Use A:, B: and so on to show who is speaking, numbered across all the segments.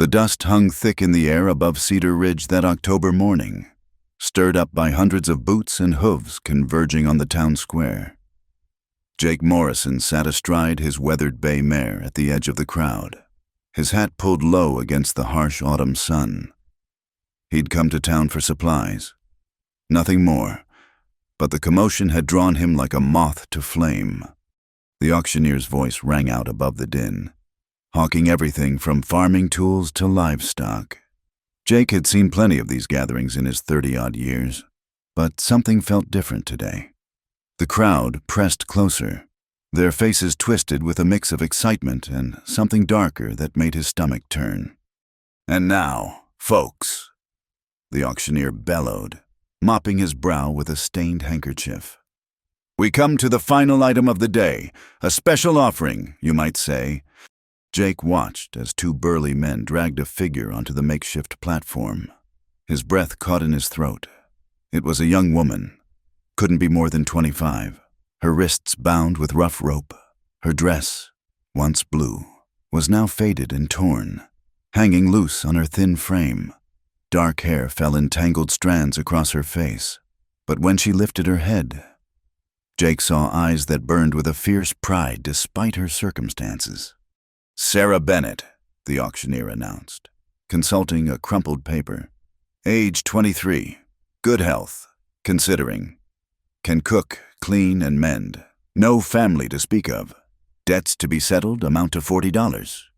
A: The dust hung thick in the air above Cedar Ridge that October morning, stirred up by hundreds of boots and hooves converging on the town square. Jake Morrison sat astride his weathered bay mare at the edge of the crowd, his hat pulled low against the harsh autumn sun. He'd come to town for supplies. Nothing more, but the commotion had drawn him like a moth to flame. The auctioneer's voice rang out above the din, hawking everything from farming tools to livestock. Jake had seen plenty of these gatherings in his 30-odd years, but something felt different today. The crowd pressed closer, their faces twisted with a mix of excitement and something darker that made his stomach turn. "And now, folks," the auctioneer bellowed, mopping his brow with a stained handkerchief. "We come to the final item of the day, a special offering, you might say." Jake watched as two burly men dragged a figure onto the makeshift platform. His breath caught in his throat. It was a young woman. Couldn't be more than 25. Her wrists bound with rough rope. Her dress, once blue, was now faded and torn, hanging loose on her thin frame. Dark hair fell in tangled strands across her face, but when she lifted her head, Jake saw eyes that burned with a fierce pride despite her circumstances. "Sarah Bennett," the auctioneer announced, consulting a crumpled paper. "Age 23, good health, considering. Can cook, clean, and mend. No family to speak of. Debts to be settled amount to $40.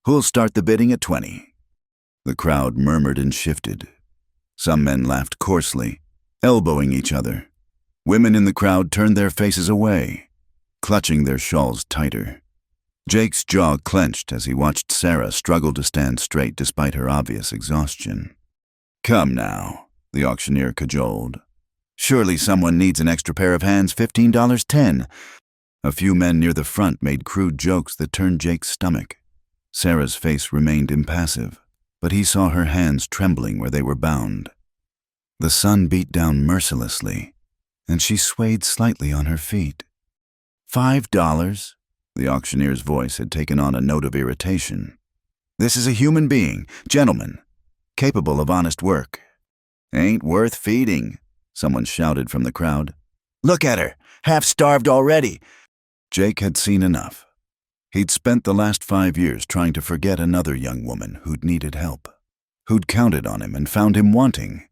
A: Who'll start the bidding at 20? The crowd murmured and shifted. Some men laughed coarsely, elbowing each other. Women in the crowd turned their faces away, clutching their shawls tighter. Jake's jaw clenched as he watched Sarah struggle to stand straight despite her obvious exhaustion. "Come now," the auctioneer cajoled. "Surely someone needs an extra pair of hands, $15.10. A few men near the front made crude jokes that turned Jake's stomach. Sarah's face remained impassive, but he saw her hands trembling where they were bound. The sun beat down mercilessly, and she swayed slightly on her feet. $5? The auctioneer's voice had taken on a note of irritation. "This is a human being, gentlemen, capable of honest work." "Ain't worth feeding," someone shouted from the crowd. "Look at her, half-starved already." Jake had seen enough. He'd spent the last 5 years trying to forget another young woman who'd needed help, who'd counted on him and found him wanting.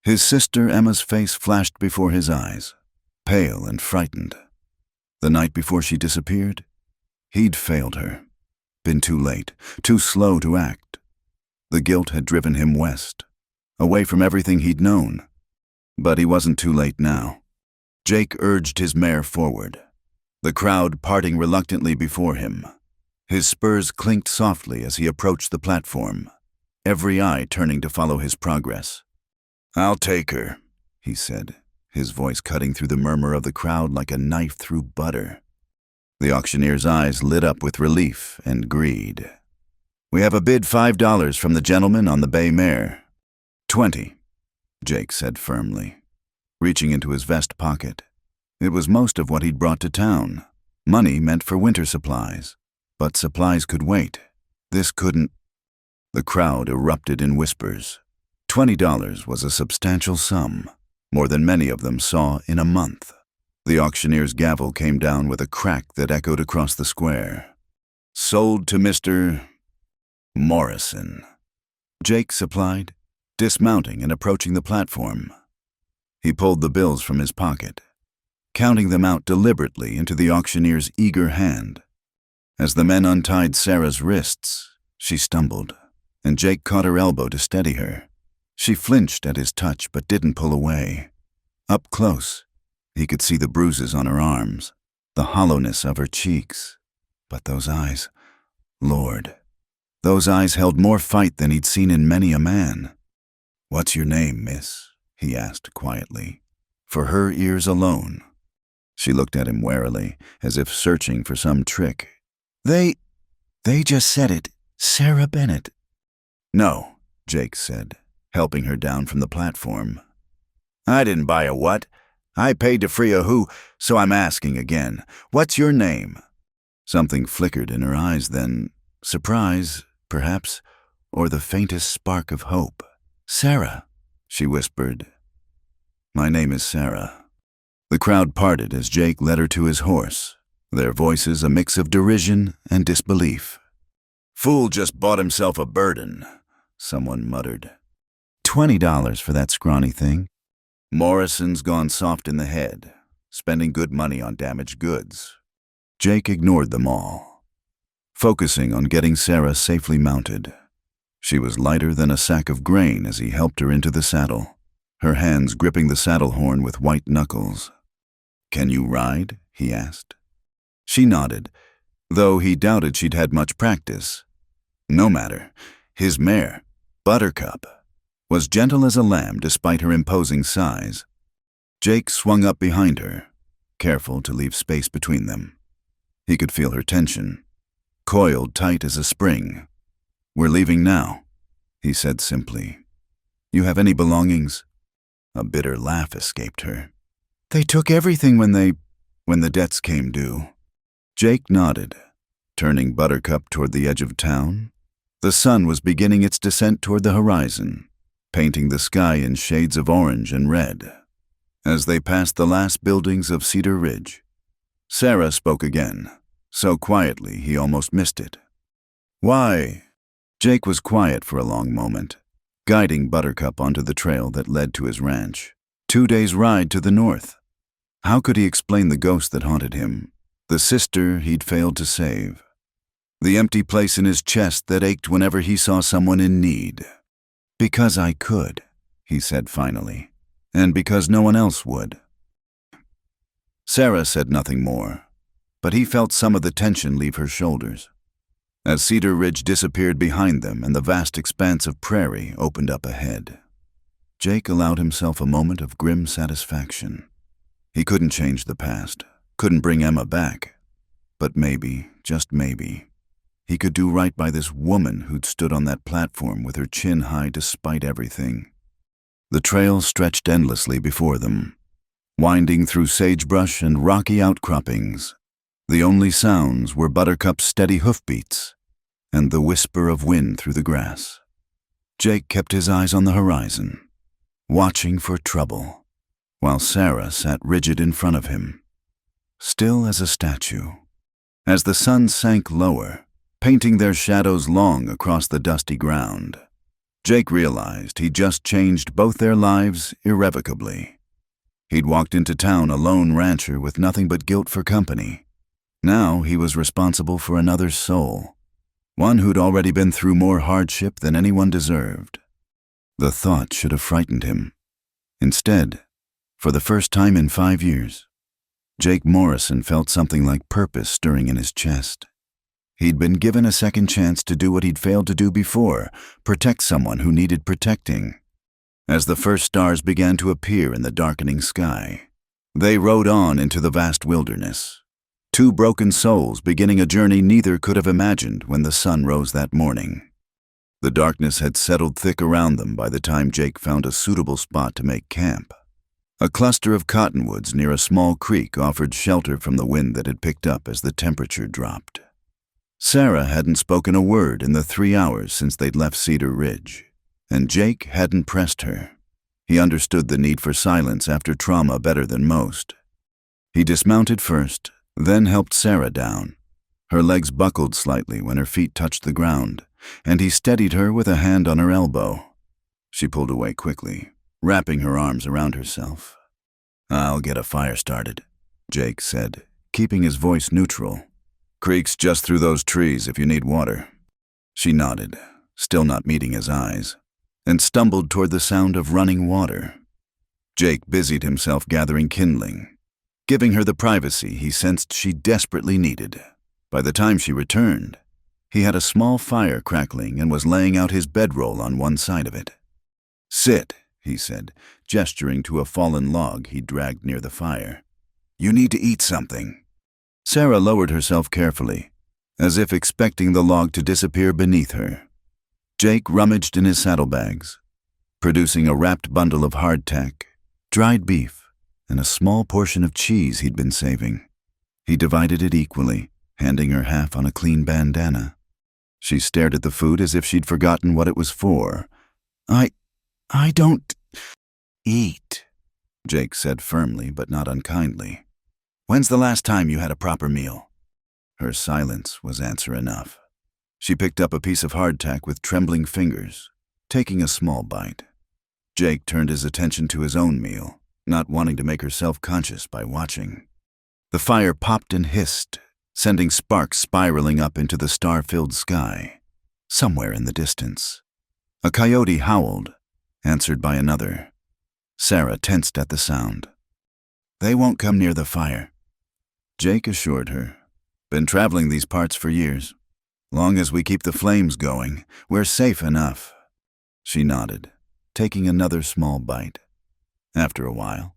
A: His sister Emma's face flashed before his eyes, pale and frightened. The night before she disappeared, he'd failed her, been too late, too slow to act. The guilt had driven him west, away from everything he'd known. But he wasn't too late now. Jake urged his mare forward, the crowd parting reluctantly before him. His spurs clinked softly as he approached the platform, every eye turning to follow his progress. "I'll take her," he said, his voice cutting through the murmur of the crowd like a knife through butter. The auctioneer's eyes lit up with relief and greed. "We have a bid $5 from the gentleman on the bay mare." "20. Jake said firmly, reaching into his vest pocket. It was most of what he'd brought to town, money meant for winter supplies. But supplies could wait. This couldn't. The crowd erupted in whispers. $20 was a substantial sum, more than many of them saw in a month. The auctioneer's gavel came down with a crack that echoed across the square. "Sold to Mr. Morrison," Jake supplied, dismounting and approaching the platform. He pulled the bills from his pocket, counting them out deliberately into the auctioneer's eager hand. As the men untied Sarah's wrists, she stumbled, and Jake caught her elbow to steady her. She flinched at his touch but didn't pull away. Up close, he could see the bruises on her arms, the hollowness of her cheeks. But those eyes, Lord, those eyes held more fight than he'd seen in many a man. "What's your name, miss?" he asked quietly, for her ears alone. She looked at him warily, as if searching for some trick. They just said it. Sarah Bennett." "No," Jake said, helping her down from the platform. "I didn't buy a what? I paid to free a who, so I'm asking again. What's your name?" Something flickered in her eyes then. Surprise, perhaps, or the faintest spark of hope. "Sarah," she whispered. "My name is Sarah." The crowd parted as Jake led her to his horse, their voices a mix of derision and disbelief. "Fool just bought himself a burden," someone muttered. $20 for that scrawny thing. Morrison's gone soft in the head, spending good money on damaged goods. Jake ignored them all, focusing on getting Sarah safely mounted. She was lighter than a sack of grain as he helped her into the saddle, her hands gripping the saddle horn with white knuckles. "Can you ride?" he asked. She nodded, though he doubted she'd had much practice. No matter, his mare, Buttercup, was gentle as a lamb despite her imposing size. Jake swung up behind her, careful to leave space between them. He could feel her tension, coiled tight as a spring. "We're leaving now," he said simply. "You have any belongings?" A bitter laugh escaped her. "They took everything when the debts came due." Jake nodded, turning Buttercup toward the edge of town. The sun was beginning its descent toward the horizon, painting the sky in shades of orange and red. As they passed the last buildings of Cedar Ridge, Sarah spoke again, so quietly he almost missed it. "Why?" Jake was quiet for a long moment, guiding Buttercup onto the trail that led to his ranch. 2 days' ride to the north. How could he explain the ghost that haunted him, the sister he'd failed to save, the empty place in his chest that ached whenever he saw someone in need? "Because I could," he said finally, "and because no one else would." Sarah said nothing more, but he felt some of the tension leave her shoulders. As Cedar Ridge disappeared behind them and the vast expanse of prairie opened up ahead, Jake allowed himself a moment of grim satisfaction. He couldn't change the past, couldn't bring Emma back, but maybe, just maybe, he could do right by this woman who'd stood on that platform with her chin high despite everything. The trail stretched endlessly before them, winding through sagebrush and rocky outcroppings. The only sounds were Buttercup's steady hoofbeats and the whisper of wind through the grass. Jake kept his eyes on the horizon, watching for trouble, while Sarah sat rigid in front of him, still as a statue. As the sun sank lower, painting their shadows long across the dusty ground, Jake realized he'd just changed both their lives irrevocably. He'd walked into town a lone rancher with nothing but guilt for company. Now he was responsible for another's soul, one who'd already been through more hardship than anyone deserved. The thought should have frightened him. Instead, for the first time in 5 years, Jake Morrison felt something like purpose stirring in his chest. He'd been given a second chance to do what he'd failed to do before, protect someone who needed protecting. As the first stars began to appear in the darkening sky, they rode on into the vast wilderness, 2 broken souls beginning a journey neither could have imagined when the sun rose that morning. The darkness had settled thick around them by the time Jake found a suitable spot to make camp. A cluster of cottonwoods near a small creek offered shelter from the wind that had picked up as the temperature dropped. Sarah hadn't spoken a word in the 3 hours since they'd left Cedar Ridge, and Jake hadn't pressed her. He understood the need for silence after trauma better than most. He dismounted first, then helped Sarah down. Her legs buckled slightly when her feet touched the ground, and he steadied her with a hand on her elbow. She pulled away quickly, wrapping her arms around herself. "I'll get a fire started," Jake said, keeping his voice neutral. "Creek's just through those trees if you need water." She nodded, still not meeting his eyes, and stumbled toward the sound of running water. Jake busied himself gathering kindling, giving her the privacy he sensed she desperately needed. By the time she returned, he had a small fire crackling and was laying out his bedroll on one side of it. "Sit," he said, gesturing to a fallen log he dragged near the fire. "You need to eat something." Sarah lowered herself carefully, as if expecting the log to disappear beneath her. Jake rummaged in his saddlebags, producing a wrapped bundle of hardtack, dried beef, and a small portion of cheese he'd been saving. He divided it equally, handing her half on a clean bandana. She stared at the food as if she'd forgotten what it was for. I don't eat, Jake said firmly but not unkindly. When's the last time you had a proper meal? Her silence was answer enough. She picked up a piece of hardtack with trembling fingers, taking a small bite. Jake turned his attention to his own meal, not wanting to make her self-conscious by watching. The fire popped and hissed, sending sparks spiraling up into the star-filled sky. Somewhere in the distance, a coyote howled, answered by another. Sarah tensed at the sound. They won't come near the fire, Jake assured her. Been traveling these parts for years. Long as we keep the flames going, we're safe enough. She nodded, taking another small bite. After a while,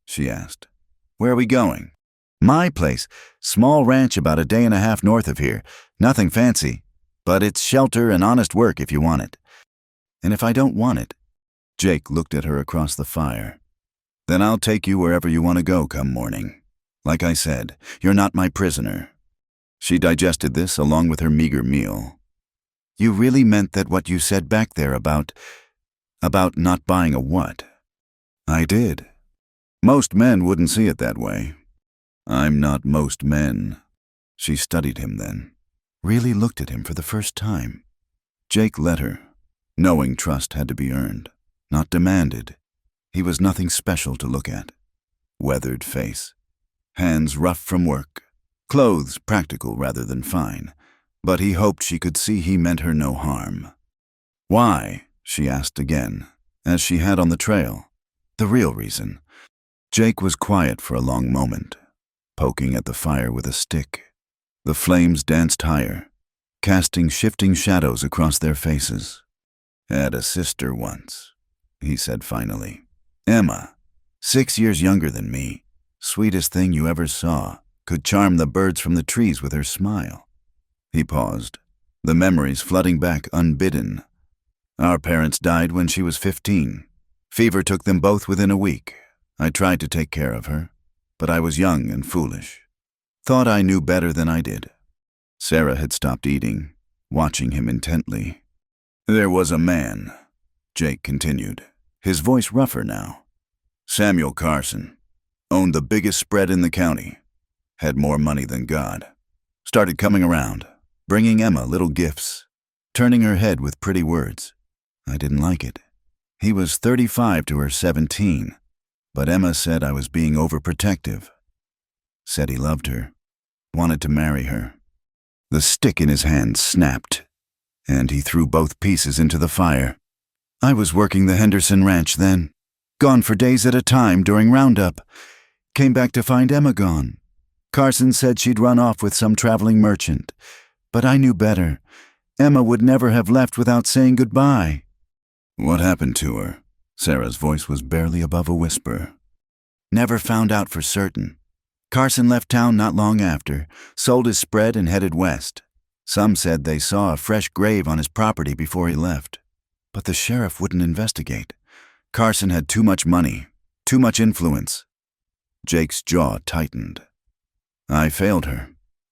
A: she asked, Where are we going? My place. Small ranch about a day and a half north of here. Nothing fancy, but it's shelter and honest work if you want it. And if I don't want it, Jake looked at her across the fire. Then I'll take you wherever you want to go come morning. Like I said, you're not my prisoner. She digested this along with her meager meal. You really meant that what you said back there about not buying a what? I did. Most men wouldn't see it that way. I'm not most men. She studied him then, really looked at him for the first time. Jake let her, knowing trust had to be earned, not demanded. He was nothing special to look at. Weathered face, hands rough from work, clothes practical rather than fine, but he hoped she could see he meant her no harm. Why? She asked again, as she had on the trail. The real reason. Jake was quiet for a long moment, poking at the fire with a stick. The flames danced higher, casting shifting shadows across their faces. Had a sister once, he said finally. Emma, 6 years younger than me. Sweetest thing you ever saw. Could charm the birds from the trees with her smile. He paused, the memories flooding back unbidden. Our parents died when she was 15. Fever took them both within a week. I tried to take care of her, but I was young and foolish. Thought I knew better than I did. Sarah had stopped eating, watching him intently. There was a man, Jake continued, his voice rougher now. Samuel Carson. Owned the biggest spread in the county. Had more money than God. Started coming around, bringing Emma little gifts, turning her head with pretty words. I didn't like it. He was 35 to her 17, but Emma said I was being overprotective. Said he loved her, wanted to marry her. The stick in his hand snapped, and he threw both pieces into the fire. I was working the Henderson Ranch then, gone for days at a time during Roundup. Came back to find Emma gone. Carson said she'd run off with some traveling merchant, but I knew better. Emma would never have left without saying goodbye. What happened to her? Sarah's voice was barely above a whisper. Never found out for certain. Carson left town not long after, sold his spread and headed west. Some said they saw a fresh grave on his property before he left, but the sheriff wouldn't investigate. Carson had too much money, too much influence. Jake's jaw tightened. I failed her.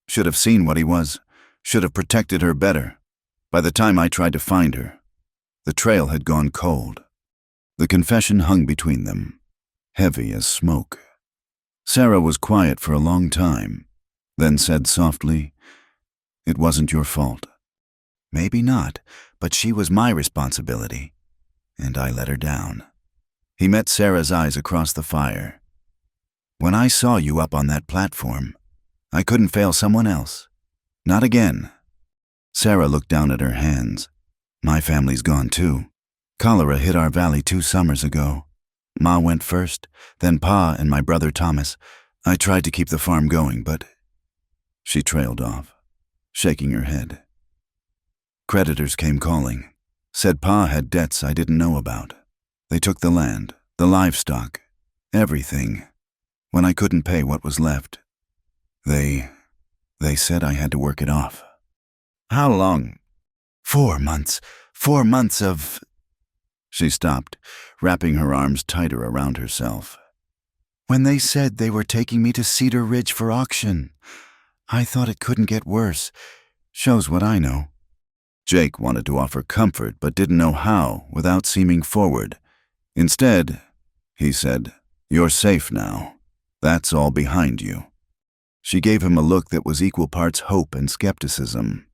A: Should have seen what he was. Should have protected her better. By the time I tried to find her, the trail had gone cold. The confession hung between them, heavy as smoke. Sarah was quiet for a long time, then said softly, It wasn't your fault. Maybe not, but she was my responsibility, and I let her down. He met Sarah's eyes across the fire. When I saw you up on that platform, I couldn't fail someone else. Not again. Sarah looked down at her hands. My family's gone too. Cholera hit our valley 2 summers ago. Ma went first, then Pa and my brother Thomas. I tried to keep the farm going, but... She trailed off, shaking her head. Creditors came calling. Said Pa had debts I didn't know about. They took the land, the livestock, everything. When I couldn't pay what was left, they said I had to work it off. How long? 4 months. 4 months of... She stopped, wrapping her arms tighter around herself. When they said they were taking me to Cedar Ridge for auction, I thought it couldn't get worse. Shows what I know. Jake wanted to offer comfort but didn't know how without seeming forward. Instead, he said, "You're safe now. That's all behind you." She gave him a look that was equal parts hope and skepticism.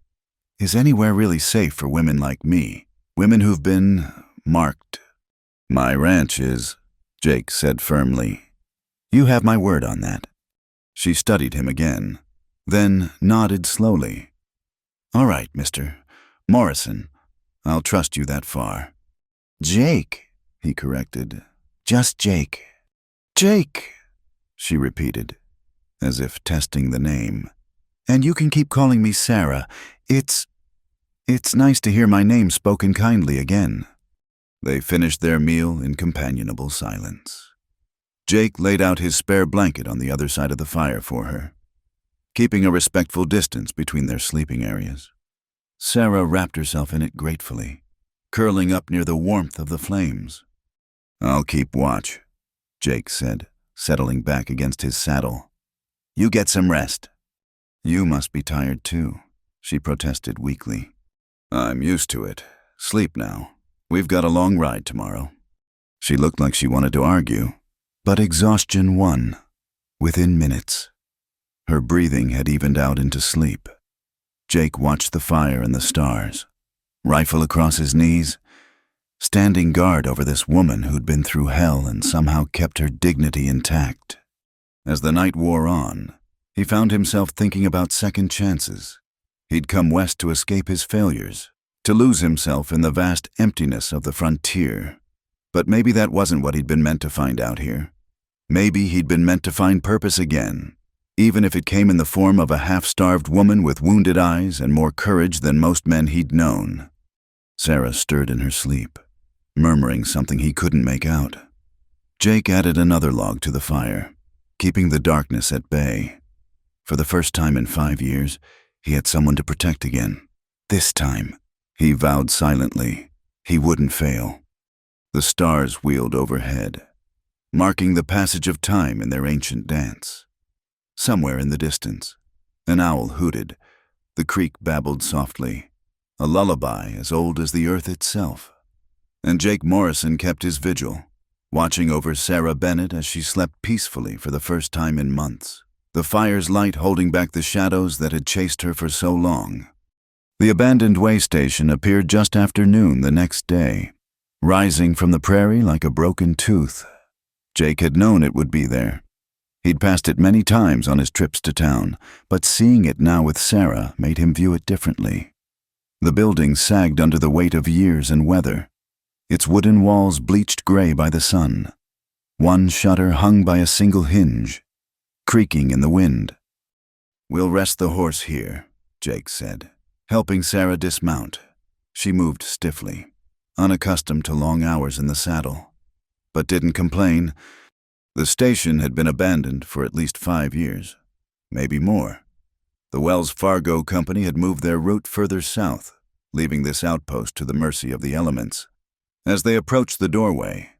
A: Is anywhere really safe for women like me? Women who've been marked? "My ranch is," Jake said firmly. "You have my word on that." She studied him again, then nodded slowly. "All right, Mr. Morrison, I'll trust you that far." "Jake," he corrected. "Just Jake." "Jake," she repeated, as if testing the name. "And you can keep calling me Sarah. It's nice to hear my name spoken kindly again." They finished their meal in companionable silence. Jake laid out his spare blanket on the other side of the fire for her, keeping a respectful distance between their sleeping areas. Sarah wrapped herself in it gratefully, curling up near the warmth of the flames. "I'll keep watch," Jake said, settling back against his saddle. "You get some rest." "You must be tired too," she protested weakly. "I'm used to it. Sleep now. We've got a long ride tomorrow." She looked like she wanted to argue, but exhaustion won. Within minutes, her breathing had evened out into sleep. Jake watched the fire and the stars, rifle across his knees, standing guard over this woman who'd been through hell and somehow kept her dignity intact. As the night wore on, he found himself thinking about second chances. He'd come west to escape his failures, to lose himself in the vast emptiness of the frontier. But maybe that wasn't what he'd been meant to find out here. Maybe he'd been meant to find purpose again, even if it came in the form of a half-starved woman with wounded eyes and more courage than most men he'd known. Sarah stirred in her sleep, murmuring something he couldn't make out. Jake added another log to the fire, keeping the darkness at bay. For the first time in 5 years, he had someone to protect again. This time, he vowed silently, he wouldn't fail. The stars wheeled overhead, marking the passage of time in their ancient dance. Somewhere in the distance, an owl hooted, the creek babbled softly, a lullaby as old as the earth itself. And Jake Morrison kept his vigil, watching over Sarah Bennett as she slept peacefully for the first time in months, the fire's light holding back the shadows that had chased her for so long. The abandoned way station appeared just after noon the next day, rising from the prairie like a broken tooth. Jake had known it would be there. He'd passed it many times on his trips to town, but seeing it now with Sarah made him view it differently. The building sagged under the weight of years and weather, its wooden walls bleached gray by the sun. One shutter hung by a single hinge, creaking in the wind. "We'll rest the horse here," Jake said, helping Sarah dismount. She moved stiffly, unaccustomed to long hours in the saddle, but didn't complain. The station had been abandoned for at least 5 years, maybe more. The Wells Fargo Company had moved their route further south, leaving this outpost to the mercy of the elements. As they approached the doorway,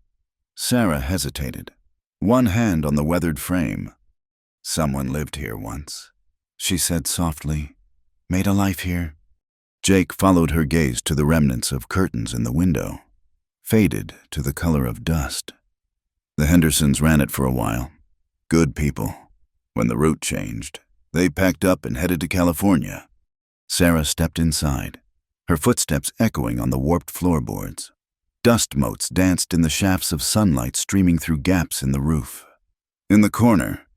A: Sarah hesitated, one hand on the weathered frame. "Someone lived here once," she said softly. "Made a life here." Jake followed her gaze to the remnants of curtains in the window, faded to the color of dust. The Hendersons ran it for a while. Good people. When the route changed, they packed up and headed to California. Sarah stepped inside, her footsteps echoing on the warped floorboards. Dust motes danced in the shafts of sunlight streaming through gaps in the roof. In the corner,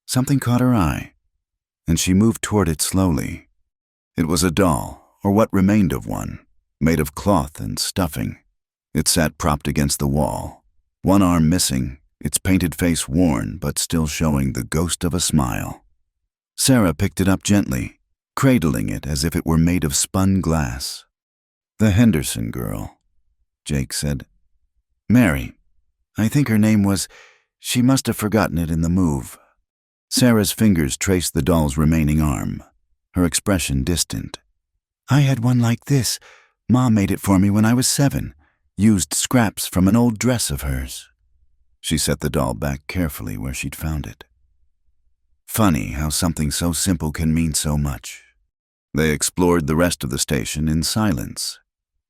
A: something caught her eye, and she moved toward it slowly. It was a doll, or what remained of one, made of cloth and stuffing. It sat propped against the wall, one arm missing, its painted face worn but still showing the ghost of a smile. Sarah picked it up gently, cradling it as if it were made of spun glass. "The Henderson girl," Jake said. "Mary. I think her name was. She must have forgotten it in the move." Sarah's fingers traced the doll's remaining arm, her expression distant. "I had one like this. Mom made it for me when I was 7. Used scraps from an old dress of hers." She set the doll back carefully where she'd found it. Funny how something so simple can mean so much. They explored the rest of the station in silence.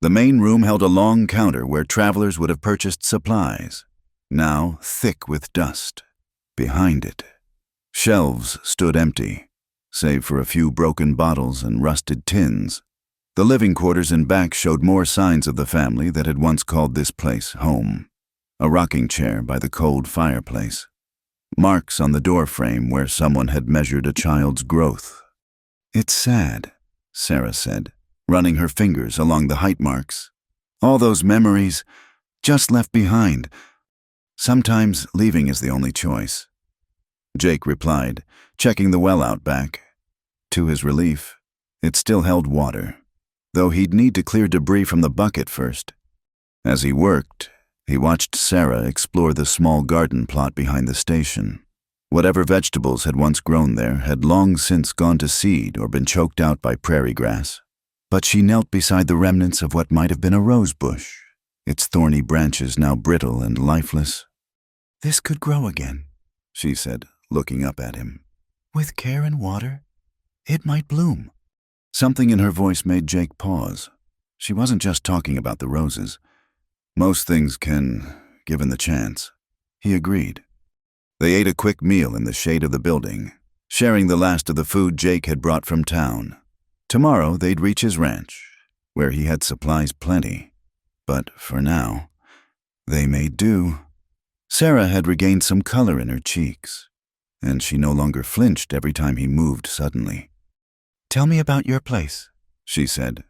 A: The main room held a long counter where travelers would have purchased supplies, now thick with dust. Behind it, shelves stood empty, save for a few broken bottles and rusted tins. The living quarters in back showed more signs of the family that had once called this place home. A rocking chair by the cold fireplace. Marks on the door frame where someone had measured a child's growth. "It's sad," Sarah said, running her fingers along the height marks. "All those memories just left behind. Sometimes leaving is the only choice." Jake replied, checking the well out back. To his relief, it still held water, though he'd need to clear debris from the bucket first. As he worked, he watched Sarah explore the small garden plot behind the station. Whatever vegetables had once grown there had long since gone to seed or been choked out by prairie grass. But she knelt beside the remnants of what might have been a rose bush, its thorny branches now brittle and lifeless. "This could grow again," she said, looking up at him. "With care and water, it might bloom." Something in her voice made Jake pause. She wasn't just talking about the roses. "Most things can, given the chance," he agreed. They ate a quick meal in the shade of the building, sharing the last of the food Jake had brought from town. Tomorrow they'd reach his ranch, where he had supplies plenty. But for now, they made do. Sarah had regained some color in her cheeks, and she no longer flinched every time he moved suddenly. "Tell me about your place," she said,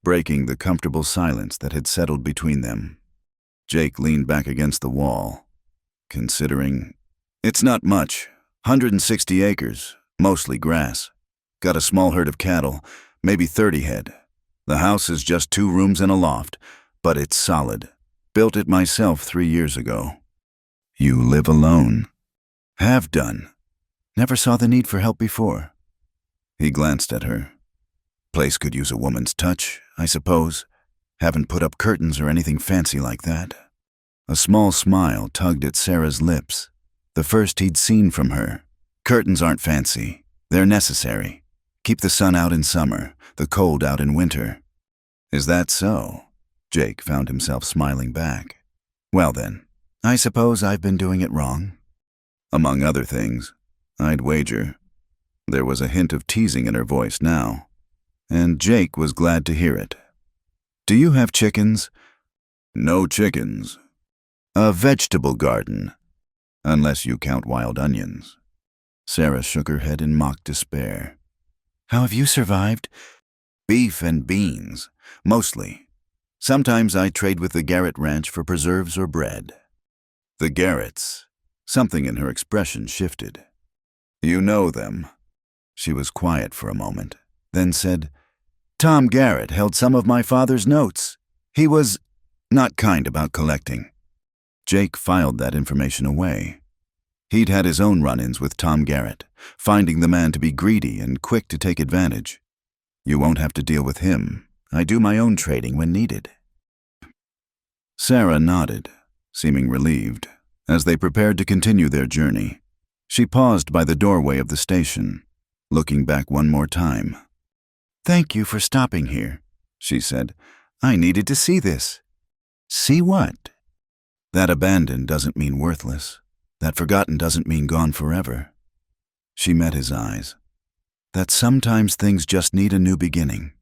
A: breaking the comfortable silence that had settled between them. Jake leaned back against the wall, considering. "It's not much. 160 acres, mostly grass. Got a small herd of cattle, maybe 30 head. The house is just 2 rooms and a loft, but it's solid. Built it myself 3 years ago." "You live alone?" "Have done. Never saw the need for help before." He glanced at her. "Place could use a woman's touch, I suppose. Haven't put up curtains or anything fancy like that." A small smile tugged at Sarah's lips, the first he'd seen from her. "Curtains aren't fancy. They're necessary. Keep the sun out in summer, the cold out in winter." "Is that so?" Jake found himself smiling back. "Well then, I suppose I've been doing it wrong." "Among other things, I'd wager." There was a hint of teasing in her voice now, and Jake was glad to hear it. "Do you have chickens?" "No chickens." "A vegetable garden, unless you count wild onions." Sarah shook her head in mock despair. "How have you survived?" "Beef and beans, mostly. Sometimes I trade with the Garrett Ranch for preserves or bread." "The Garretts." Something in her expression shifted. "You know them." She was quiet for a moment, then said, "Tom Garrett held some of my father's notes. He was not kind about collecting." Jake filed that information away. He'd had his own run-ins with Tom Garrett, finding the man to be greedy and quick to take advantage. "You won't have to deal with him. I do my own trading when needed." Sarah nodded, seeming relieved, as they prepared to continue their journey. She paused by the doorway of the station, looking back one more time. "Thank you for stopping here," she said. "I needed to see this." "See what?" "That abandoned doesn't mean worthless. That forgotten doesn't mean gone forever." She met his eyes. "That sometimes things just need a new beginning."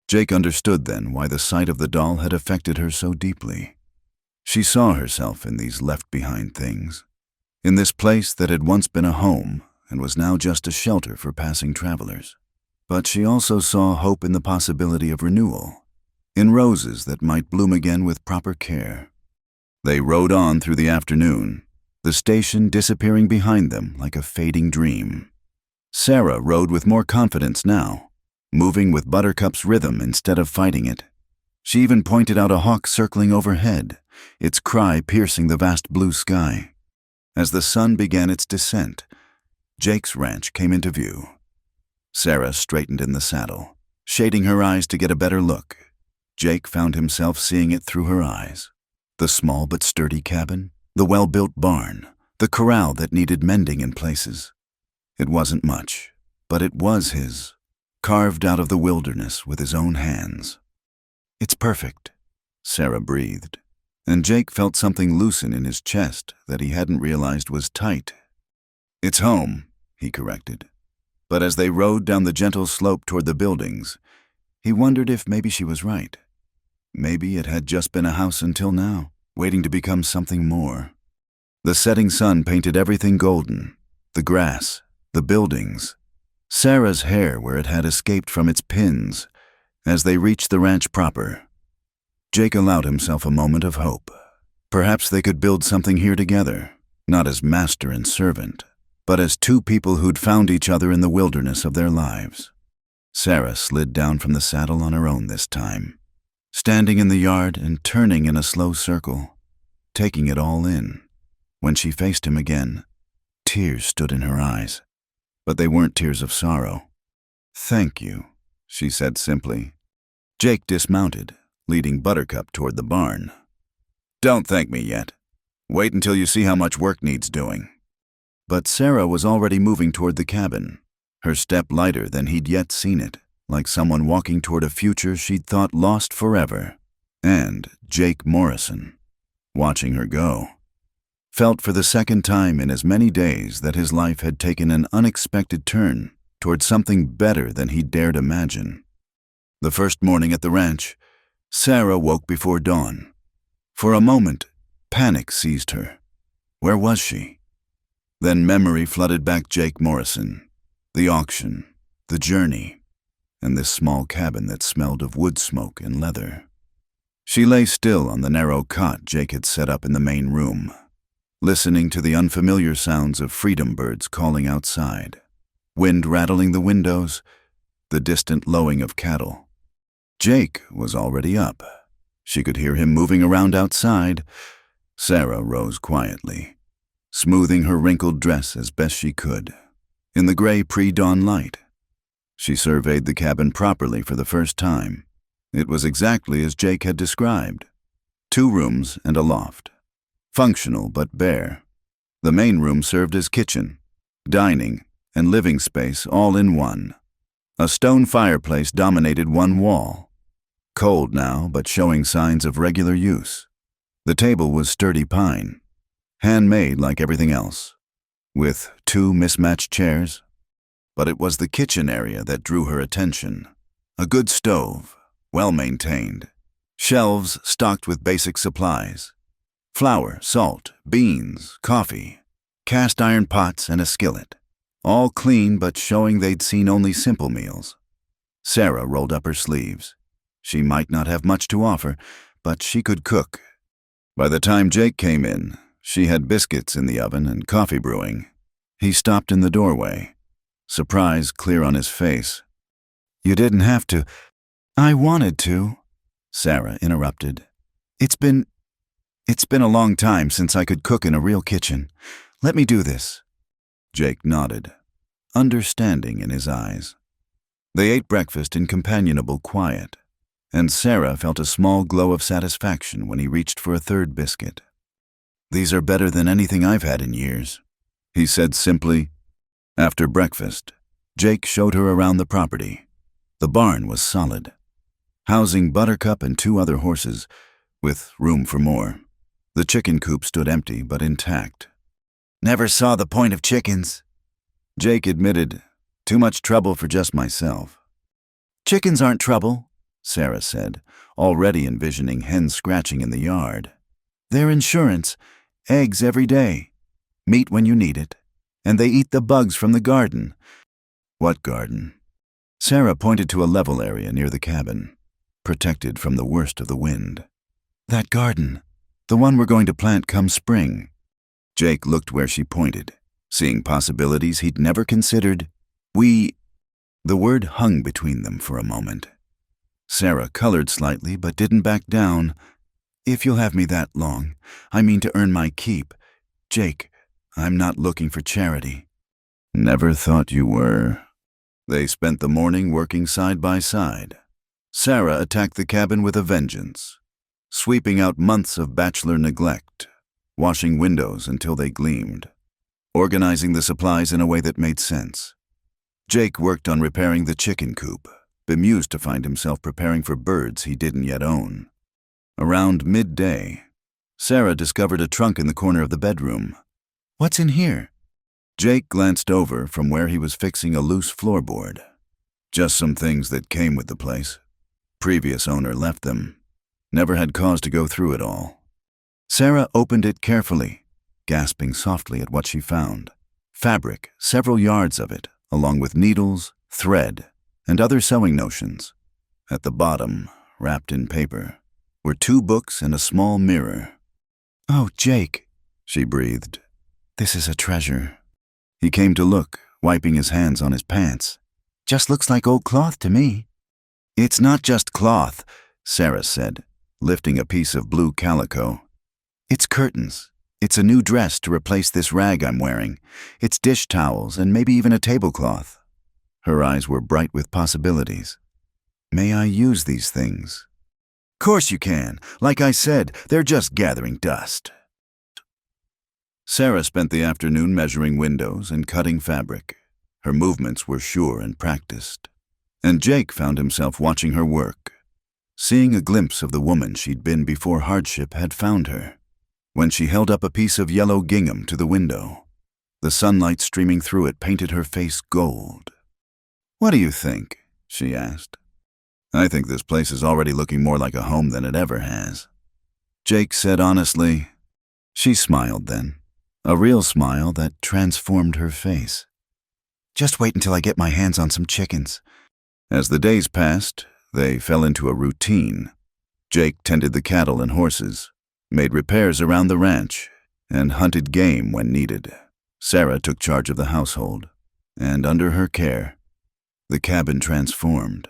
A: Jake understood then why the sight of the doll had affected her so deeply. She saw herself in these left-behind things, in this place that had once been a home and was now just a shelter for passing travelers. But she also saw hope in the possibility of renewal, in roses that might bloom again with proper care. They rode on through the afternoon, the station disappearing behind them like a fading dream. Sarah rode with more confidence now, moving with Buttercup's rhythm instead of fighting it. She even pointed out a hawk circling overhead, its cry piercing the vast blue sky. As the sun began its descent, Jake's ranch came into view. Sarah straightened in the saddle, shading her eyes to get a better look. Jake found himself seeing it through her eyes. The small but sturdy cabin, the well-built barn, the corral that needed mending in places. It wasn't much, but it was his. carved out of the wilderness with his own hands. "It's perfect," Sarah breathed, and Jake felt something loosen in his chest that he hadn't realized was tight. "It's home," he corrected. But as they rode down the gentle slope toward the buildings, he wondered if maybe she was right. Maybe it had just been a house until now, waiting to become something more. The setting sun painted everything golden: the grass, the buildings, Sarah's hair where it had escaped from its pins. As they reached the ranch proper, Jake allowed himself a moment of hope. Perhaps they could build something here together, not as master and servant, but as two people who'd found each other in the wilderness of their lives. Sarah slid down from the saddle on her own this time, standing in the yard and turning in a slow circle, taking it all in. When she faced him again, tears stood in her eyes, but they weren't tears of sorrow. "Thank you," she said simply. Jake dismounted, leading Buttercup toward the barn. "Don't thank me yet. Wait until you see how much work needs doing." But Sarah was already moving toward the cabin, her step lighter than he'd yet seen it, like someone walking toward a future she'd thought lost forever. And Jake Morrison, watching her go, felt for the second time in as many days that his life had taken an unexpected turn toward something better than he dared imagine. The first morning at the ranch, Sarah woke before dawn. For a moment, panic seized her. Where was she? Then memory flooded back Jake Morrison, the auction, the journey, and this small cabin that smelled of wood smoke and leather. She lay still on the narrow cot Jake had set up in the main room, listening to the unfamiliar sounds of freedom birds calling outside, wind rattling the windows, the distant lowing of cattle. Jake was already up. She could hear him moving around outside. Sarah rose quietly, smoothing her wrinkled dress as best she could. In the gray pre-dawn light, she surveyed the cabin properly for the first time. It was exactly as Jake had described: 2 rooms and a loft. Functional but bare. The main room served as kitchen, dining, and living space all in one. A stone fireplace dominated one wall, cold now but showing signs of regular use. The table was sturdy pine, handmade like everything else, with 2 mismatched chairs. But it was the kitchen area that drew her attention. A good stove, well maintained, shelves stocked with basic supplies: flour, salt, beans, coffee, cast iron pots, and a skillet. All clean but showing they'd seen only simple meals. Sarah rolled up her sleeves. She might not have much to offer, but she could cook. By the time Jake came in, she had biscuits in the oven and coffee brewing. He stopped in the doorway, surprise clear on his face. "You didn't have to." "I wanted to," Sarah interrupted. It's been a long time since I could cook in a real kitchen. Let me do this." Jake nodded, understanding in his eyes. They ate breakfast in companionable quiet, and Sarah felt a small glow of satisfaction when he reached for a third biscuit. "These are better than anything I've had in years," he said simply. After breakfast, Jake showed her around the property. The barn was solid, housing Buttercup and 2 other horses, with room for more. The chicken coop stood empty but intact. "Never saw the point of chickens," Jake admitted. "Too much trouble for just myself." "Chickens aren't trouble," Sarah said, already envisioning hens scratching in the yard. "They're insurance. Eggs every day, meat when you need it, and they eat the bugs from the garden." "What garden?" Sarah pointed to a level area near the cabin, protected from the worst of the wind. "That garden, the one we're going to plant come spring." Jake looked where she pointed, seeing possibilities he'd never considered. The word hung between them for a moment. Sarah colored slightly but didn't back down. "If you'll have me that long, I mean to earn my keep. Jake, I'm not looking for charity." "Never thought you were." They spent the morning working side by side. Sarah attacked the cabin with a vengeance, sweeping out months of bachelor neglect, washing windows until they gleamed, organizing the supplies in a way that made sense. Jake worked on repairing the chicken coop, bemused to find himself preparing for birds he didn't yet own. Around midday, Sarah discovered a trunk in the corner of the bedroom. "What's in here?" Jake glanced over from where he was fixing a loose floorboard. "Just some things that came with the place. Previous owner left them. Never had cause to go through it all." Sarah opened it carefully, gasping softly at what she found. Fabric, several yards of it, along with needles, thread, and other sewing notions. At the bottom, wrapped in paper, were 2 books and a small mirror. "Oh, Jake," she breathed. "This is a treasure." He came to look, wiping his hands on his pants. "Just looks like old cloth to me." "It's not just cloth," Sarah said, lifting a piece of blue calico. "It's curtains. It's a new dress to replace this rag I'm wearing. It's dish towels and maybe even a tablecloth." Her eyes were bright with possibilities. "May I use these things?" "Course you can. Like I said, they're just gathering dust." Sarah spent the afternoon measuring windows and cutting fabric. Her movements were sure and practiced. And Jake found himself watching her work, seeing a glimpse of the woman she'd been before hardship had found her. When she held up a piece of yellow gingham to the window, the sunlight streaming through it painted her face gold. "What do you think?" she asked. "I think this place is already looking more like a home than it ever has," Jake said honestly. She smiled then, a real smile that transformed her face. "Just wait until I get my hands on some chickens." As the days passed, they fell into a routine. Jake tended the cattle and horses, made repairs around the ranch, and hunted game when needed. Sarah took charge of the household, and under her care, the cabin transformed.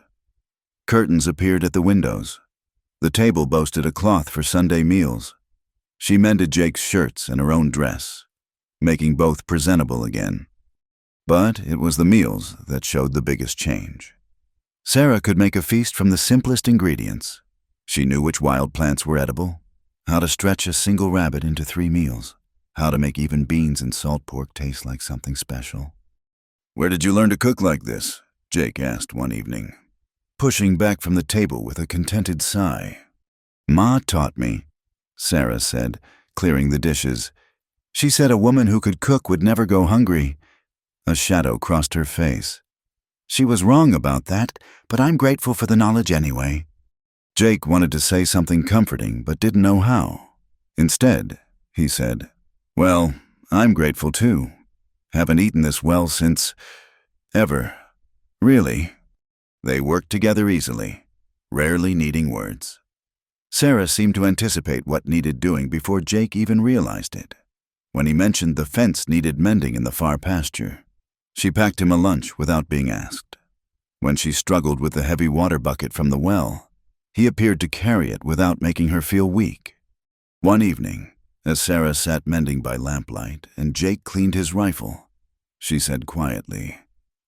A: Curtains appeared at the windows. The table boasted a cloth for Sunday meals. She mended Jake's shirts and her own dress, making both presentable again. But it was the meals that showed the biggest change. Sarah could make a feast from the simplest ingredients. She knew which wild plants were edible, how to stretch a single rabbit into 3 meals, how to make even beans and salt pork taste like something special. "Where did you learn to cook like this?" Jake asked one evening, pushing back from the table with a contented sigh. "Ma taught me," Sarah said, clearing the dishes. "She said a woman who could cook would never go hungry." A shadow crossed her face. "She was wrong about that, but I'm grateful for the knowledge anyway." Jake wanted to say something comforting, but didn't know how. Instead, he said, "Well, I'm grateful too. Haven't eaten this well since... ever. Really." They worked together easily, rarely needing words. Sarah seemed to anticipate what needed doing before Jake even realized it. When he mentioned the fence needed mending in the far pasture, she packed him a lunch without being asked. When she struggled with the heavy water bucket from the well, he appeared to carry it without making her feel weak. One evening, as Sarah sat mending by lamplight and Jake cleaned his rifle, she said quietly,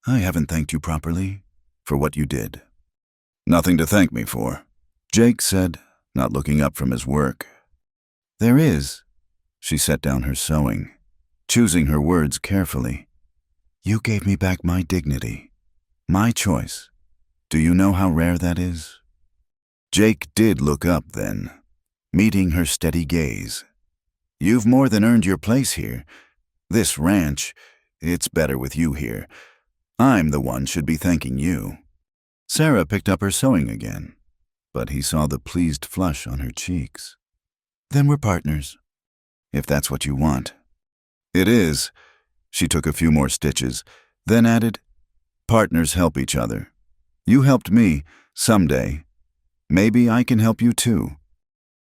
A: "I haven't thanked you properly for what you did." "Nothing to thank me for," Jake said, not looking up from his work. "There is." She set down her sewing, choosing her words carefully. "You gave me back my dignity, my choice. Do you know how rare that is?" Jake did look up then, meeting her steady gaze. "You've more than earned your place here. This ranch, it's better with you here. I'm the one should be thanking you." Sarah picked up her sewing again, but he saw the pleased flush on her cheeks. "Then we're partners, if that's what you want." "It is." She took a few more stitches, then added, "Partners help each other. You helped me, someday. Maybe I can help you too."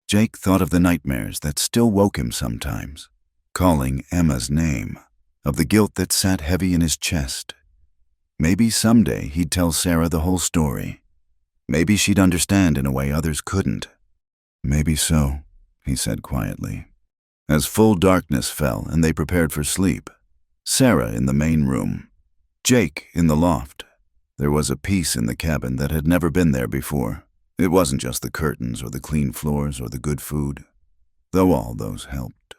A: Jake thought of the nightmares that still woke him sometimes, calling Emma's name, of the guilt that sat heavy in his chest. Maybe someday he'd tell Sarah the whole story. Maybe she'd understand in a way others couldn't. "Maybe so," he said quietly. As full darkness fell and they prepared for sleep, Sarah in the main room, Jake in the loft, there was a peace in the cabin that had never been there before. It wasn't just the curtains or the clean floors or the good food, though all those helped.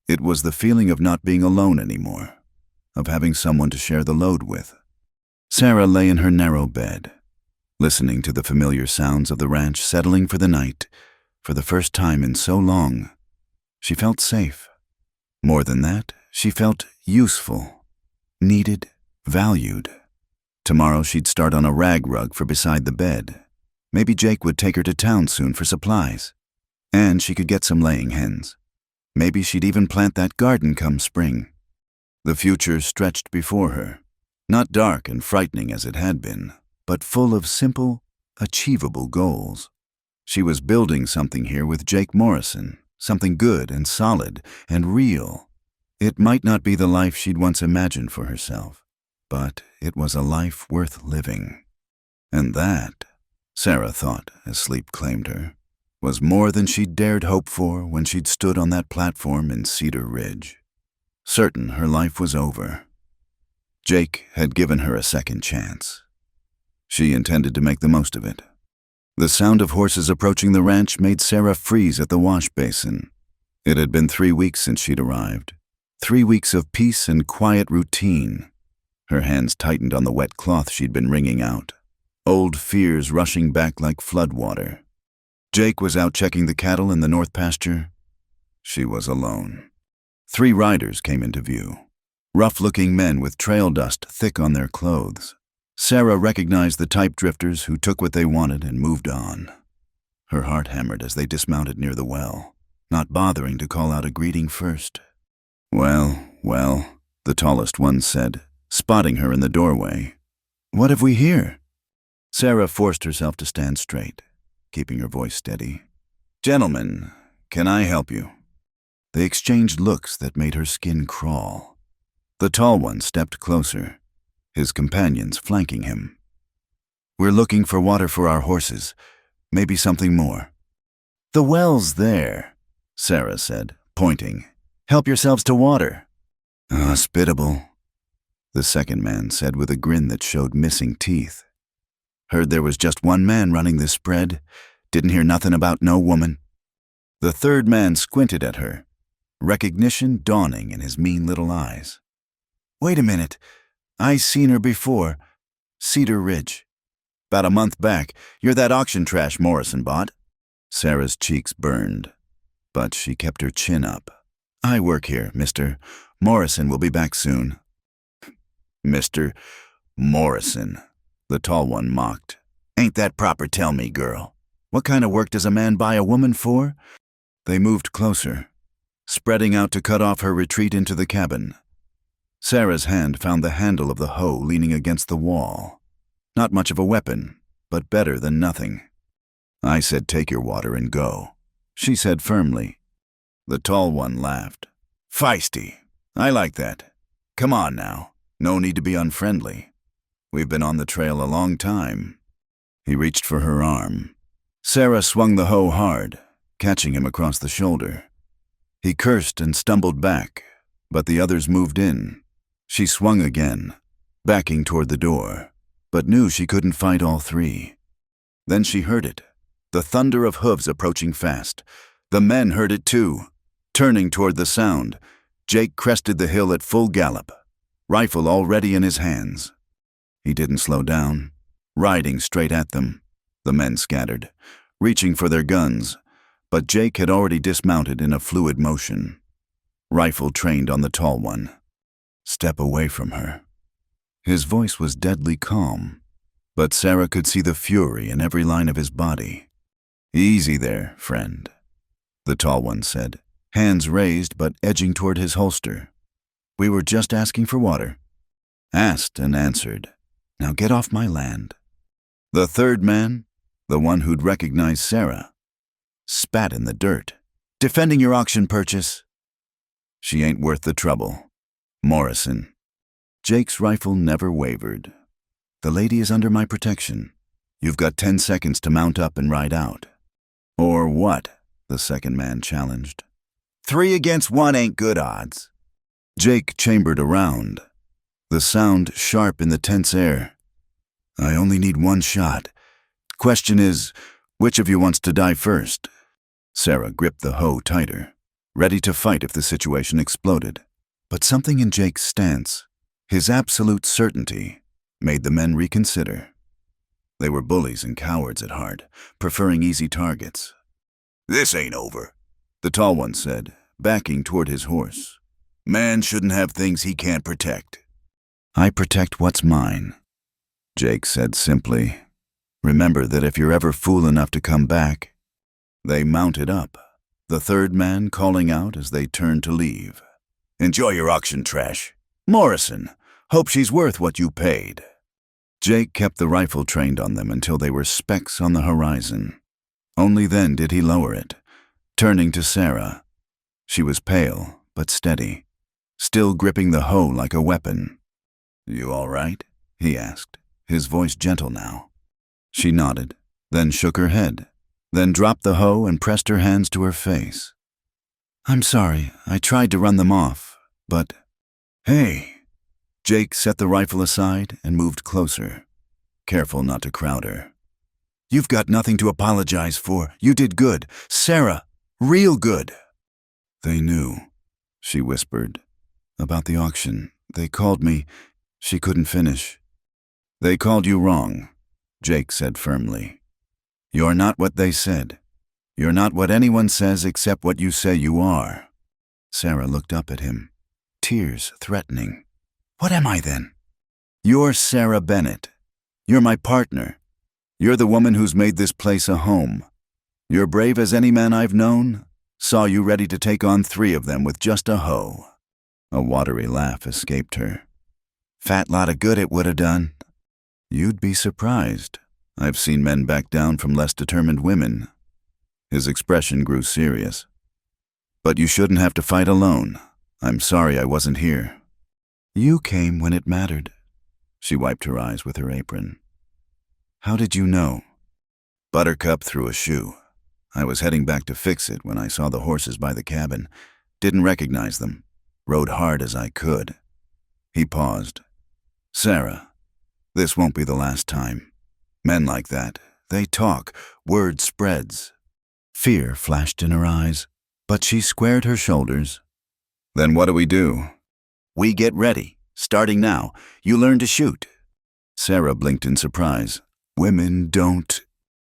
A: It was the feeling of not being alone anymore, of having someone to share the load with. Sarah lay in her narrow bed, listening to the familiar sounds of the ranch settling for the night. For the first time in so long, she felt safe. More than that, she felt useful, needed, valued. Tomorrow she'd start on a rag rug for beside the bed. Maybe Jake would take her to town soon for supplies. And she could get some laying hens. Maybe she'd even plant that garden come spring. The future stretched before her, not dark and frightening as it had been, but full of simple, achievable goals. She was building something here with Jake Morrison, something good and solid and real. It might not be the life she'd once imagined for herself, but it was a life worth living. And that, Sarah thought as sleep claimed her, was more than she'd dared hope for when she'd stood on that platform in Cedar Ridge. Certain her life was over. Jake had given her a second chance. She intended to make the most of it. The sound of horses approaching the ranch made Sarah freeze at the wash basin. It had been 3 weeks since she'd arrived. 3 weeks of peace and quiet routine. Her hands tightened on the wet cloth she'd been wringing out. Old fears rushing back like floodwater. Jake was out checking the cattle in the north pasture. She was alone. 3 riders came into view. Rough-looking men with trail dust thick on their clothes. Sarah recognized the type drifters who took what they wanted and moved on. Her heart hammered as they dismounted near the well, not bothering to call out a greeting first. Well, the tallest one said, spotting her in the doorway. What have we here? Sarah forced herself to stand straight, keeping her voice steady. Gentlemen, can I help you? They exchanged looks that made her skin crawl. The tall one stepped closer, his companions flanking him. We're looking for water for our horses, maybe something more. The well's there, Sarah said, pointing. Help yourselves to water. Hospitable, the second man said with a grin that showed missing teeth. Heard there was just one man running this spread. Didn't hear nothing about no woman. The third man squinted at her, recognition dawning in his mean little eyes. Wait a minute. I seen her before. Cedar Ridge. About a month back. You're that auction trash Morrison bought. Sarah's cheeks burned, but she kept her chin up. I work here, Mr. Morrison will be back soon. Mr. Morrison, the tall one mocked. Ain't that proper, tell me, girl? What kind of work does a man buy a woman for? They moved closer, spreading out to cut off her retreat into the cabin. Sarah's hand found the handle of the hoe leaning against the wall. Not much of a weapon, but better than nothing. I said take your water and go, she said firmly. The tall one laughed. Feisty. I like that. Come on now. No need to be unfriendly. We've been on the trail a long time. He reached for her arm. Sarah swung the hoe hard, catching him across the shoulder. He cursed and stumbled back, but the others moved in. She swung again, backing toward the door, but knew she couldn't fight all 3. Then she heard it, the thunder of hooves approaching fast. The men heard it too. Turning toward the sound, Jake crested the hill at full gallop, rifle already in his hands. He didn't slow down, riding straight at them. The men scattered, reaching for their guns, but Jake had already dismounted in a fluid motion. Rifle trained on the tall one. Step away from her. His voice was deadly calm, but Sarah could see the fury in every line of his body. Easy there, friend, the tall one said, hands raised but edging toward his holster. We were just asking for water. Asked and answered. Now get off my land. The third man, the one who'd recognized Sarah, spat in the dirt. Defending your auction purchase. She ain't worth the trouble. Morrison. Jake's rifle never wavered. The lady is under my protection. You've got 10 seconds to mount up and ride out. Or what? The second man challenged. 3 against 1 ain't good odds. Jake chambered around, the sound sharp in the tense air. I only need 1 shot. Question is, which of you wants to die first? Sarah gripped the hoe tighter, ready to fight if the situation exploded. But something in Jake's stance, his absolute certainty, made the men reconsider. They were bullies and cowards at heart, preferring easy targets. "This ain't over," the tall one said, backing toward his horse. "Man shouldn't have things he can't protect." "I protect what's mine," Jake said simply. "Remember that if you're ever fool enough to come back." They mounted up, the third man calling out as they turned to leave. "Enjoy your auction trash. Morrison, hope she's worth what you paid." Jake kept the rifle trained on them until they were specks on the horizon. Only then did he lower it, turning to Sarah. She was pale, but steady, still gripping the hoe like a weapon. "You all right?" he asked, his voice gentle now. She nodded, then shook her head, then dropped the hoe and pressed her hands to her face. "I'm sorry, I tried to run them off, but—" "Hey!" Jake set the rifle aside and moved closer, careful not to crowd her. "You've got nothing to apologize for. You did good. Sarah, real good." "They knew," she whispered. "About the auction. They called me." She couldn't finish. "They called you wrong," Jake said firmly. "You're not what they said. You're not what anyone says except what you say you are." Sarah looked up at him, tears threatening. "What am I then?" "You're Sarah Bennett. You're my partner. You're the woman who's made this place a home. You're brave as any man I've known. Saw you ready to take on 3 of them with just a hoe." A watery laugh escaped her. "Fat lot of good it would have done." "You'd be surprised. I've seen men back down from less determined women." His expression grew serious. "But you shouldn't have to fight alone. I'm sorry I wasn't here." "You came when it mattered." She wiped her eyes with her apron. "How did you know?" "Buttercup threw a shoe. I was heading back to fix it when I saw the horses by the cabin. Didn't recognize them. Rode hard as I could." He paused. "Sarah, this won't be the last time. Men like that, they talk, word spreads." Fear flashed in her eyes, but she squared her shoulders. "Then what do we do?" "We get ready. Starting now. You learn to shoot." Sarah blinked in surprise. "Women don't—"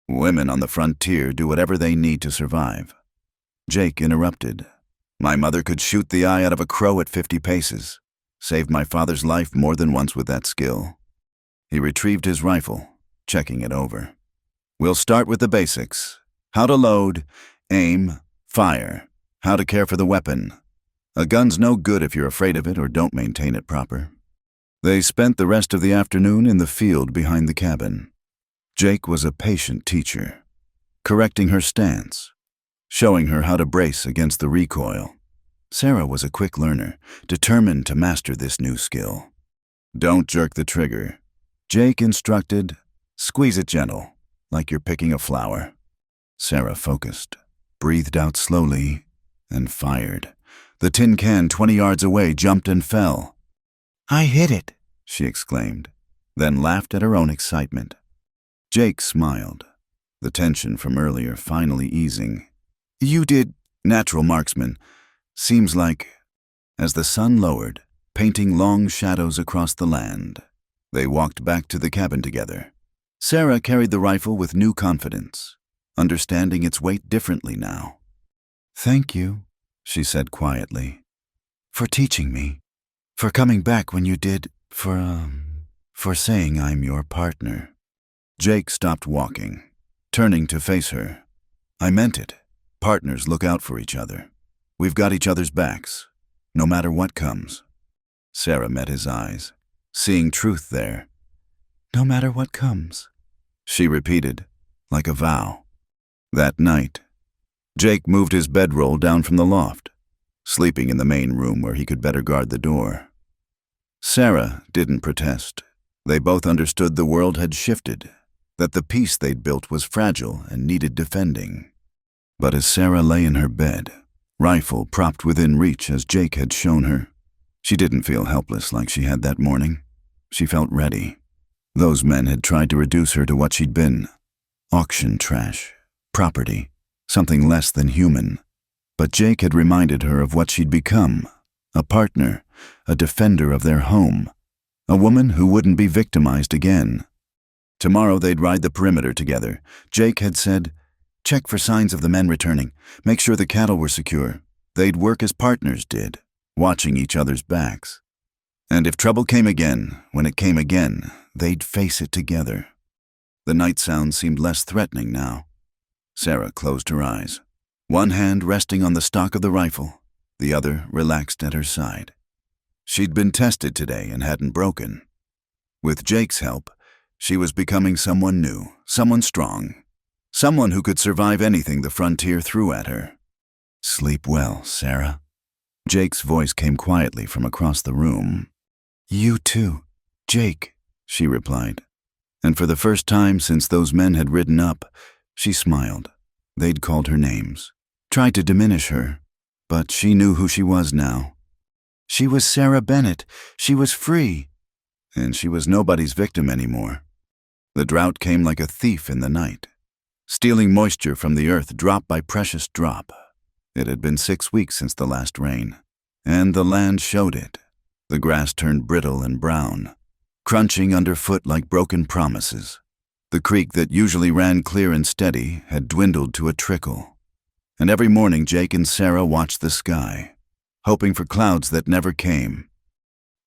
A: "Women on the frontier do whatever they need to survive." Jake interrupted. "My mother could shoot the eye out of a crow at 50 paces. Saved my father's life more than once with that skill." He retrieved his rifle, checking it over. "We'll start with the basics. How to load, aim, fire, how to care for the weapon. A gun's no good if you're afraid of it or don't maintain it proper." They spent the rest of the afternoon in the field behind the cabin. Jake was a patient teacher, correcting her stance, showing her how to brace against the recoil. Sarah was a quick learner, determined to master this new skill. "Don't jerk the trigger," Jake instructed. "Squeeze it gentle, like you're picking a flower." Sarah focused, breathed out slowly, and fired. The tin can 20 yards away jumped and fell. "I hit it," she exclaimed, then laughed at her own excitement. Jake smiled, the tension from earlier finally easing. "You did, natural marksman. Seems like—" As the sun lowered, painting long shadows across the land, they walked back to the cabin together. Sarah carried the rifle with new confidence, understanding its weight differently now. "Thank you," she said quietly, "for teaching me, for coming back when you did, for saying I'm your partner." Jake stopped walking, turning to face her. "I meant it. Partners look out for each other. We've got each other's backs, no matter what comes." Sarah met his eyes, seeing truth there. "No matter what comes," she repeated, like a vow. That night, Jake moved his bedroll down from the loft, sleeping in the main room where he could better guard the door. Sarah didn't protest. They both understood the world had shifted, that the peace they'd built was fragile and needed defending. But as Sarah lay in her bed, rifle propped within reach as Jake had shown her, she didn't feel helpless like she had that morning. She felt ready. Those men had tried to reduce her to what she'd been: auction trash, property, something less than human. But Jake had reminded her of what she'd become: a partner, a defender of their home, A woman who wouldn't be victimized again. Tomorrow they'd ride the perimeter together. Jake had said, "Check for signs of the men returning. Make sure the cattle were secure." They'd work as partners did, watching each other's backs. And if trouble came again, when it came again, they'd face it together. The night sound seemed less threatening now. Sarah closed her eyes, one hand resting on the stock of the rifle, the other relaxed at her side. She'd been tested today and hadn't broken. With Jake's help, she was becoming someone new, someone strong, someone who could survive anything the frontier threw at her. "Sleep well, Sarah." Jake's voice came quietly from across the room. "You too, Jake," she replied. And for the first time since those men had ridden up, she smiled. They'd called her names, tried to diminish her, but she knew who she was now. She was Sarah Bennett. She was free. And she was nobody's victim anymore. The drought came like a thief in the night, stealing moisture from the earth drop by precious drop. It had been 6 weeks since the last rain, and the land showed it. The grass turned brittle and brown, crunching underfoot like broken promises. The creek that usually ran clear and steady had dwindled to a trickle. And every morning Jake and Sarah watched the sky, hoping for clouds that never came.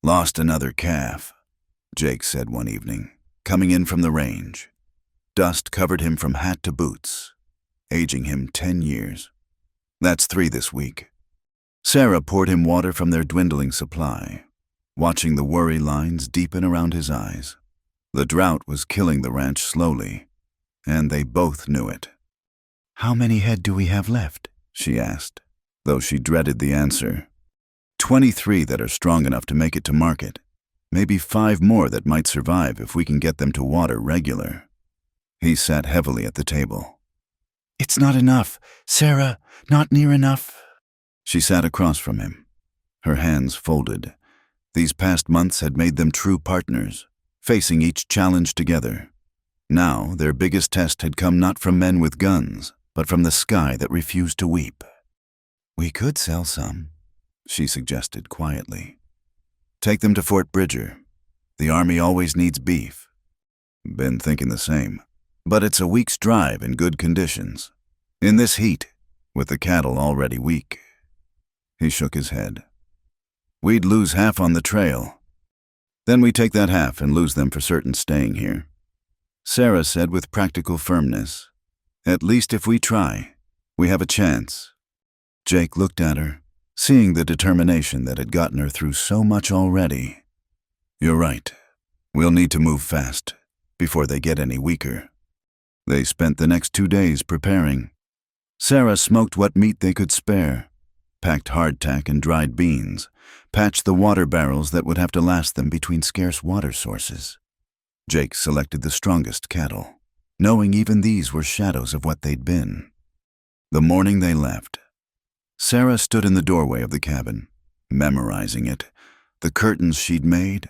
A: "Lost another calf," Jake said one evening, coming in from the range. Dust covered him from hat to boots, aging him 10 years. "That's 3 this week." Sarah poured him water from their dwindling supply, watching the worry lines deepen around his eyes. The drought was killing the ranch slowly, and they both knew it. "How many head do we have left?" she asked, though she dreaded the answer. 23 that are strong enough to make it to market. Maybe 5 more that might survive if we can get them to water regular. He sat heavily at the table. "It's not enough, Sarah, not near enough." She sat across from him, her hands folded. These past months had made them true partners, facing each challenge together. Now their biggest test had come not from men with guns, but from the sky that refused to weep. "We could sell some," she suggested quietly. "Take them to Fort Bridger. The army always needs beef." "Been thinking the same. But it's a week's drive in good conditions. In this heat, with the cattle already weak." He shook his head. "We'd lose half on the trail. Then we take that half and lose them for certain staying here." Sarah said with practical firmness, "At least if we try, we have a chance." Jake looked at her, seeing the determination that had gotten her through so much already. "You're right. We'll need to move fast, before they get any weaker." They spent the next 2 days preparing. Sarah smoked what meat they could spare, packed hardtack and dried beans, patched the water barrels that would have to last them between scarce water sources. Jake selected the strongest cattle, knowing even these were shadows of what they'd been. The morning they left, Sarah stood in the doorway of the cabin, memorizing it, the curtains she'd made,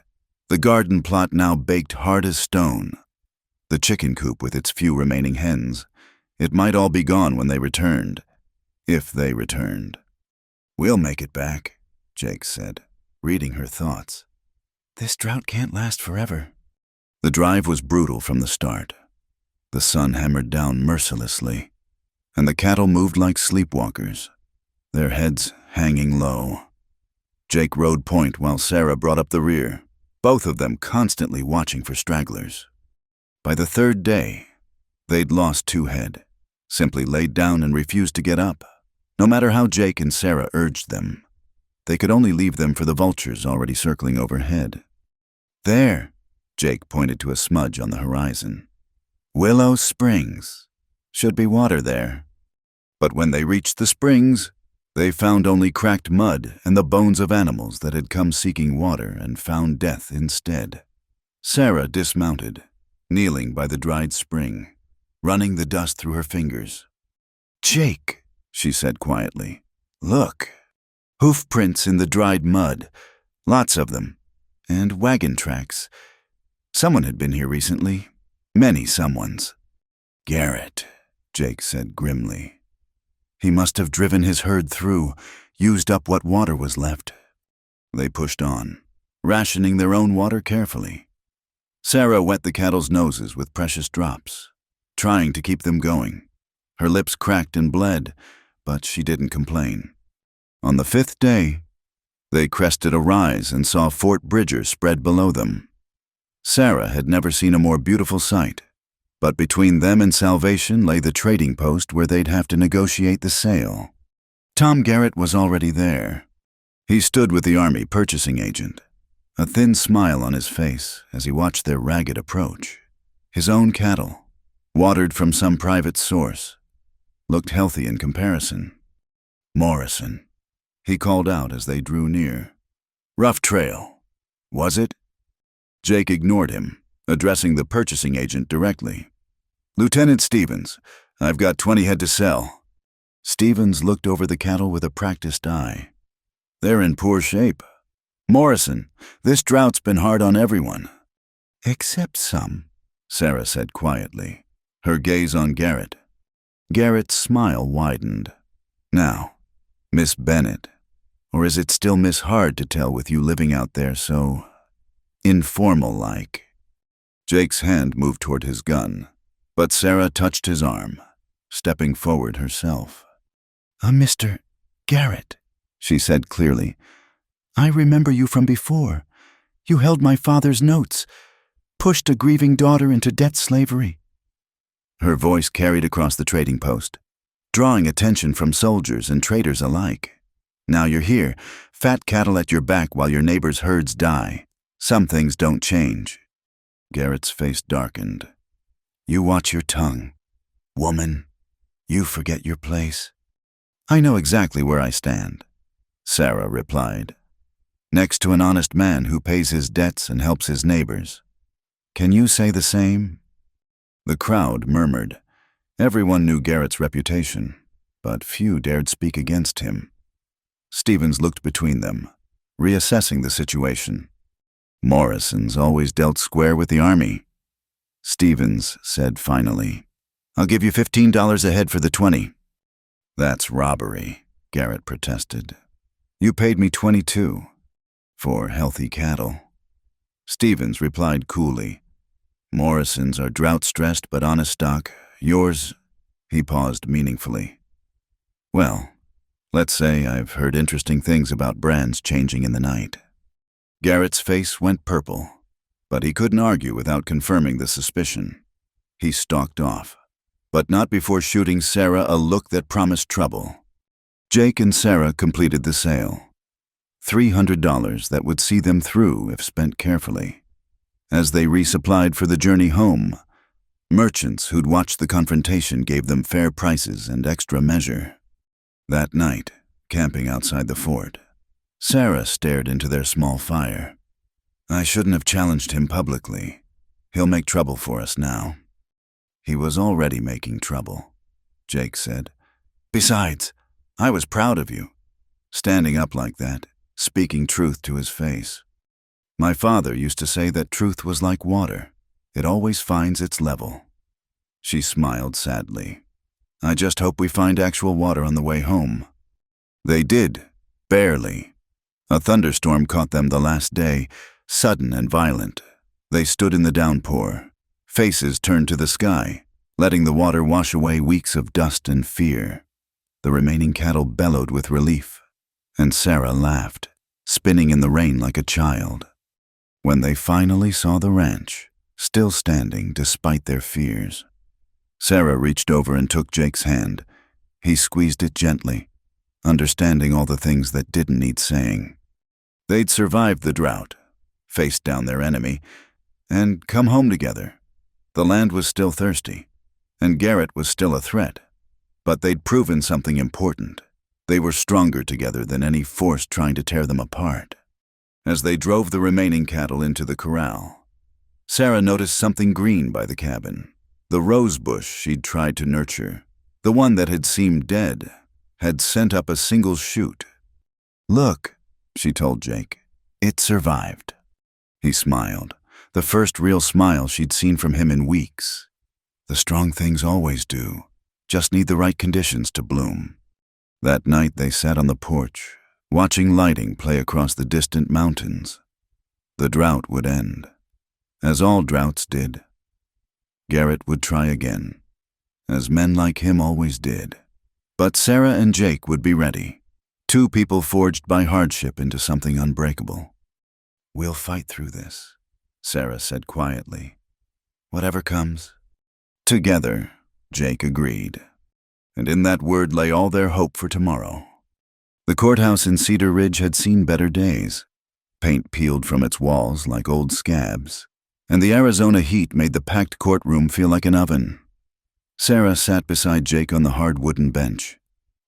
A: the garden plot now baked hard as stone, the chicken coop with its few remaining hens. It might all be gone when they returned, if they returned. "We'll make it back," Jake said, reading her thoughts. "This drought can't last forever." The drive was brutal from the start. The sun hammered down mercilessly, and the cattle moved like sleepwalkers, their heads hanging low. Jake rode point while Sarah brought up the rear, both of them constantly watching for stragglers. By the 3rd day, they'd lost 2 head, simply laid down and refused to get up, no matter how Jake and Sarah urged them. They could only leave them for the vultures already circling overhead. "There," Jake pointed to a smudge on the horizon. "Willow Springs. Should be water there." But when they reached the springs, they found only cracked mud and the bones of animals that had come seeking water and found death instead. Sarah dismounted, kneeling by the dried spring, running the dust through her fingers. "Jake," she said quietly, "look. Hoof prints in the dried mud, lots of them, and wagon tracks. Someone had been here recently, many someones." "Garrett," Jake said grimly. "He must have driven his herd through, used up what water was left." They pushed on, rationing their own water carefully. Sarah wet the cattle's noses with precious drops, trying to keep them going. Her lips cracked and bled, but she didn't complain. On the 5th day, they crested a rise and saw Fort Bridger spread below them. Sarah had never seen a more beautiful sight, but between them and salvation lay the trading post where they'd have to negotiate the sale. Tom Garrett was already there. He stood with the Army purchasing agent, a thin smile on his face as he watched their ragged approach. His own cattle, watered from some private source, looked healthy in comparison. "Morrison," he called out as they drew near. "Rough trail, was it?" Jake ignored him, addressing the purchasing agent directly. "Lieutenant Stevens, I've got 20 head to sell." Stevens looked over the cattle with a practiced eye. "They're in poor shape. Morrison, this drought's been hard on everyone." "Except some," Sarah said quietly, her gaze on Garrett. Garrett's smile widened. "Now, Miss Bennett, or is it still Miss Hard to tell with you living out there so informal-like?" Jake's hand moved toward his gun, but Sarah touched his arm, stepping forward herself. "Mr. Garrett," she said clearly. "I remember you from before. You held my father's notes, pushed a grieving daughter into debt slavery." Her voice carried across the trading post, drawing attention from soldiers and traders alike. "Now you're here, fat cattle at your back while your neighbors' herds die. Some things don't change." Garrett's face darkened. "You watch your tongue. Woman, you forget your place." "I know exactly where I stand," Sarah replied. "Next to an honest man who pays his debts and helps his neighbors. Can you say the same?" The crowd murmured. Everyone knew Garrett's reputation, but few dared speak against him. Stevens looked between them, reassessing the situation. "Morrison's always dealt square with the Army." Stevens said finally, "I'll give you $15 a head for the 20. "That's robbery," Garrett protested. "You paid me 22 for healthy cattle." Stevens replied coolly, "Morrison's are drought-stressed but honest stock. Yours—" He paused meaningfully. "Well, let's say I've heard interesting things about brands changing in the night." Garrett's face went purple, but he couldn't argue without confirming the suspicion. He stalked off, but not before shooting Sarah a look that promised trouble. Jake and Sarah completed the sale. $300 that would see them through if spent carefully. As they resupplied for the journey home, merchants who'd watched the confrontation gave them fair prices and extra measure. That night, camping outside the fort, Sarah stared into their small fire. "I shouldn't have challenged him publicly. He'll make trouble for us now." "He was already making trouble," Jake said. "Besides, I was proud of you, standing up like that, speaking truth to his face. My father used to say that truth was like water. It always finds its level." She smiled sadly. "I just hope we find actual water on the way home." They did, barely. A thunderstorm caught them the last day, sudden and violent. They stood in the downpour, faces turned to the sky, letting the water wash away weeks of dust and fear. The remaining cattle bellowed with relief, and Sarah laughed, spinning in the rain like a child. When they finally saw the ranch, still standing despite their fears, Sarah reached over and took Jake's hand. He squeezed it gently, understanding all the things that didn't need saying. They'd survived the drought, faced down their enemy, and come home together. The land was still thirsty, and Garrett was still a threat. But they'd proven something important. They were stronger together than any force trying to tear them apart. As they drove the remaining cattle into the corral, Sarah noticed something green by the cabin. The rose bush she'd tried to nurture, the one that had seemed dead, had sent up a single shoot. "Look," she told Jake, "it survived." He smiled, the first real smile she'd seen from him in weeks. The strong things always do, just need the right conditions to bloom. That night they sat on the porch, watching lighting play across the distant mountains. The drought would end, as all droughts did. Garrett would try again, as men like him always did. But Sarah and Jake would be ready, two people forged by hardship into something unbreakable. "We'll fight through this," Sarah said quietly. "Whatever comes." Together, Jake agreed. And in that word lay all their hope for tomorrow. The courthouse in Cedar Ridge had seen better days. Paint peeled from its walls like old scabs, and the Arizona heat made the packed courtroom feel like an oven. Sarah sat beside Jake on the hard wooden bench,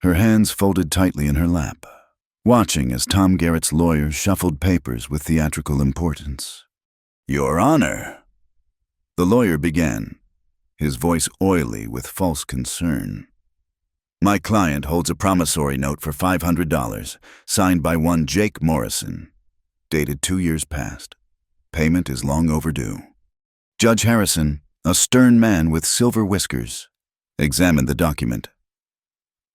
A: her hands folded tightly in her lap, watching as Tom Garrett's lawyer shuffled papers with theatrical importance. "Your Honor," the lawyer began, his voice oily with false concern. "My client holds a promissory note for $500, signed by one Jake Morrison, dated 2 years past. Payment is long overdue." Judge Harrison, a stern man with silver whiskers, examined the document.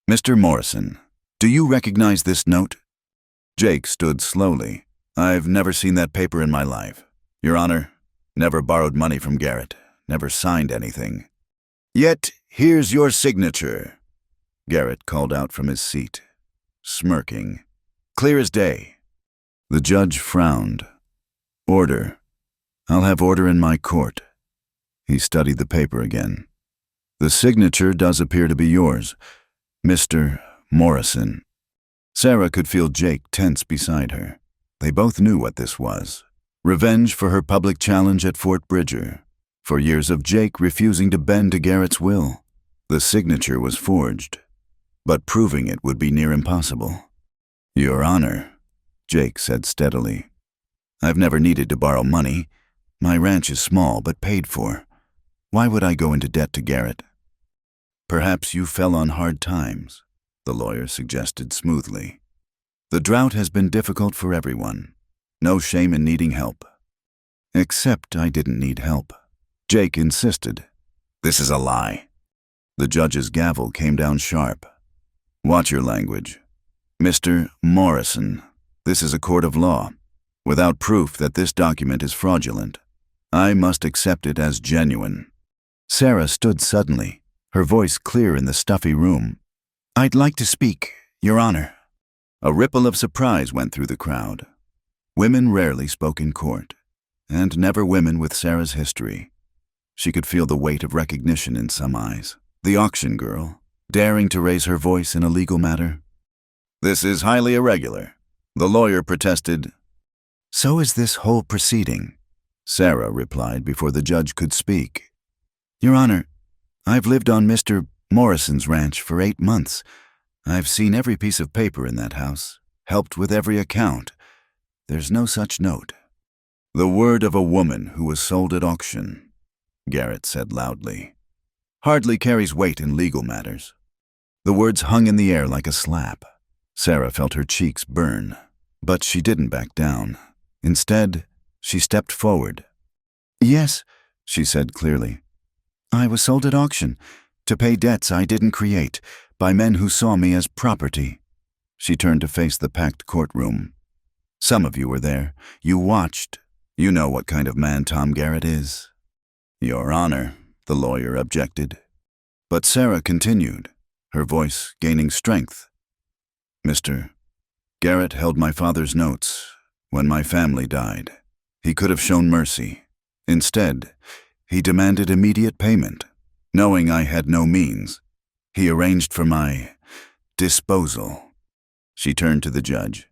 A: "Mr. Morrison, do you recognize this note?" Jake stood slowly. "I've never seen that paper in my life, Your Honor. Never borrowed money from Garrett, never signed anything." "Yet here's your signature," Garrett called out from his seat, smirking. "Clear as day." The judge frowned. "Order. I'll have order in my court." He studied the paper again. "The signature does appear to be yours, Mr. Morrison." Sarah could feel Jake tense beside her. They both knew what this was. Revenge for her public challenge at Fort Bridger, for years of Jake refusing to bend to Garrett's will. The signature was forged, but proving it would be near impossible. "Your Honor," Jake said steadily, "I've never needed to borrow money. My ranch is small but paid for. Why would I go into debt to Garrett?" "Perhaps you fell on hard times," the lawyer suggested smoothly. "The drought has been difficult for everyone. No shame in needing help." "Except I didn't need help," Jake insisted. "This is a lie." The judge's gavel came down sharp. "Watch your language. Mr. Morrison, this is a court of law. Without proof that this document is fraudulent, I must accept it as genuine." Sarah stood suddenly, her voice clear in the stuffy room. "I'd like to speak, Your Honor." A ripple of surprise went through the crowd. Women rarely spoke in court, and never women with Sarah's history. She could feel the weight of recognition in some eyes. The auction girl, daring to raise her voice in a legal matter. "This is highly irregular," the lawyer protested. "So is this whole proceeding," Sarah replied before the judge could speak. "Your Honor, I've lived on Mr. Morrison's ranch for 8 months. I've seen every piece of paper in that house, helped with every account. There's no such note." "The word of a woman who was sold at auction," Garrett said loudly, "hardly carries weight in legal matters." The words hung in the air like a slap. Sarah felt her cheeks burn, but she didn't back down. Instead, she stepped forward. "Yes," she said clearly. "I was sold at auction, to pay debts I didn't create, by men who saw me as property." She turned to face the packed courtroom. "Some of you were there. You watched. You know what kind of man Tom Garrett is." "Your Honor," the lawyer objected. But Sarah continued, her voice gaining strength. "Mr. Garrett held my father's notes when my family died. He could have shown mercy. Instead, he demanded immediate payment. Knowing I had no means, he arranged for my disposal." She turned to the judge.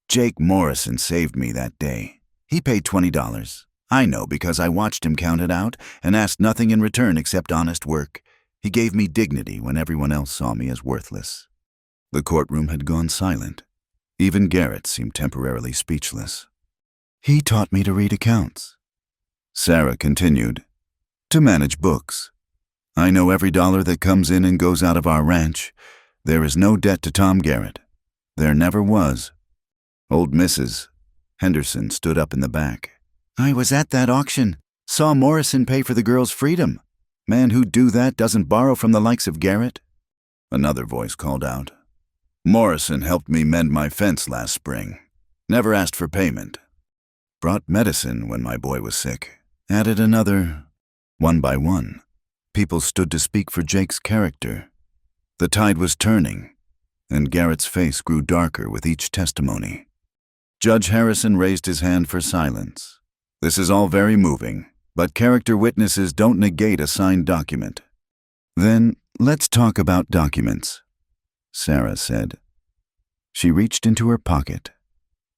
A: "Jake Morrison saved me that day. He paid $20. I know because I watched him count it out and asked nothing in return except honest work. He gave me dignity when everyone else saw me as worthless." The courtroom had gone silent. Even Garrett seemed temporarily speechless. "He taught me to read accounts," Sarah continued, "to manage books. I know every dollar that comes in and goes out of our ranch. There is no debt to Tom Garrett. There never was." Old Mrs. Henderson stood up in the back. "I was at that auction. Saw Morrison pay for the girl's freedom. Man who'd do that doesn't borrow from the likes of Garrett." Another voice called out. "Morrison helped me mend my fence last spring. Never asked for payment." brought medicine when my boy was sick. Added another. One by one, people stood to speak for Jake's character. The tide was turning, and Garrett's face grew darker with each testimony. Judge Harrison raised his hand for silence. This is all very moving, but character witnesses don't negate a signed document. Then let's talk about documents, Sarah said. She reached into her pocket,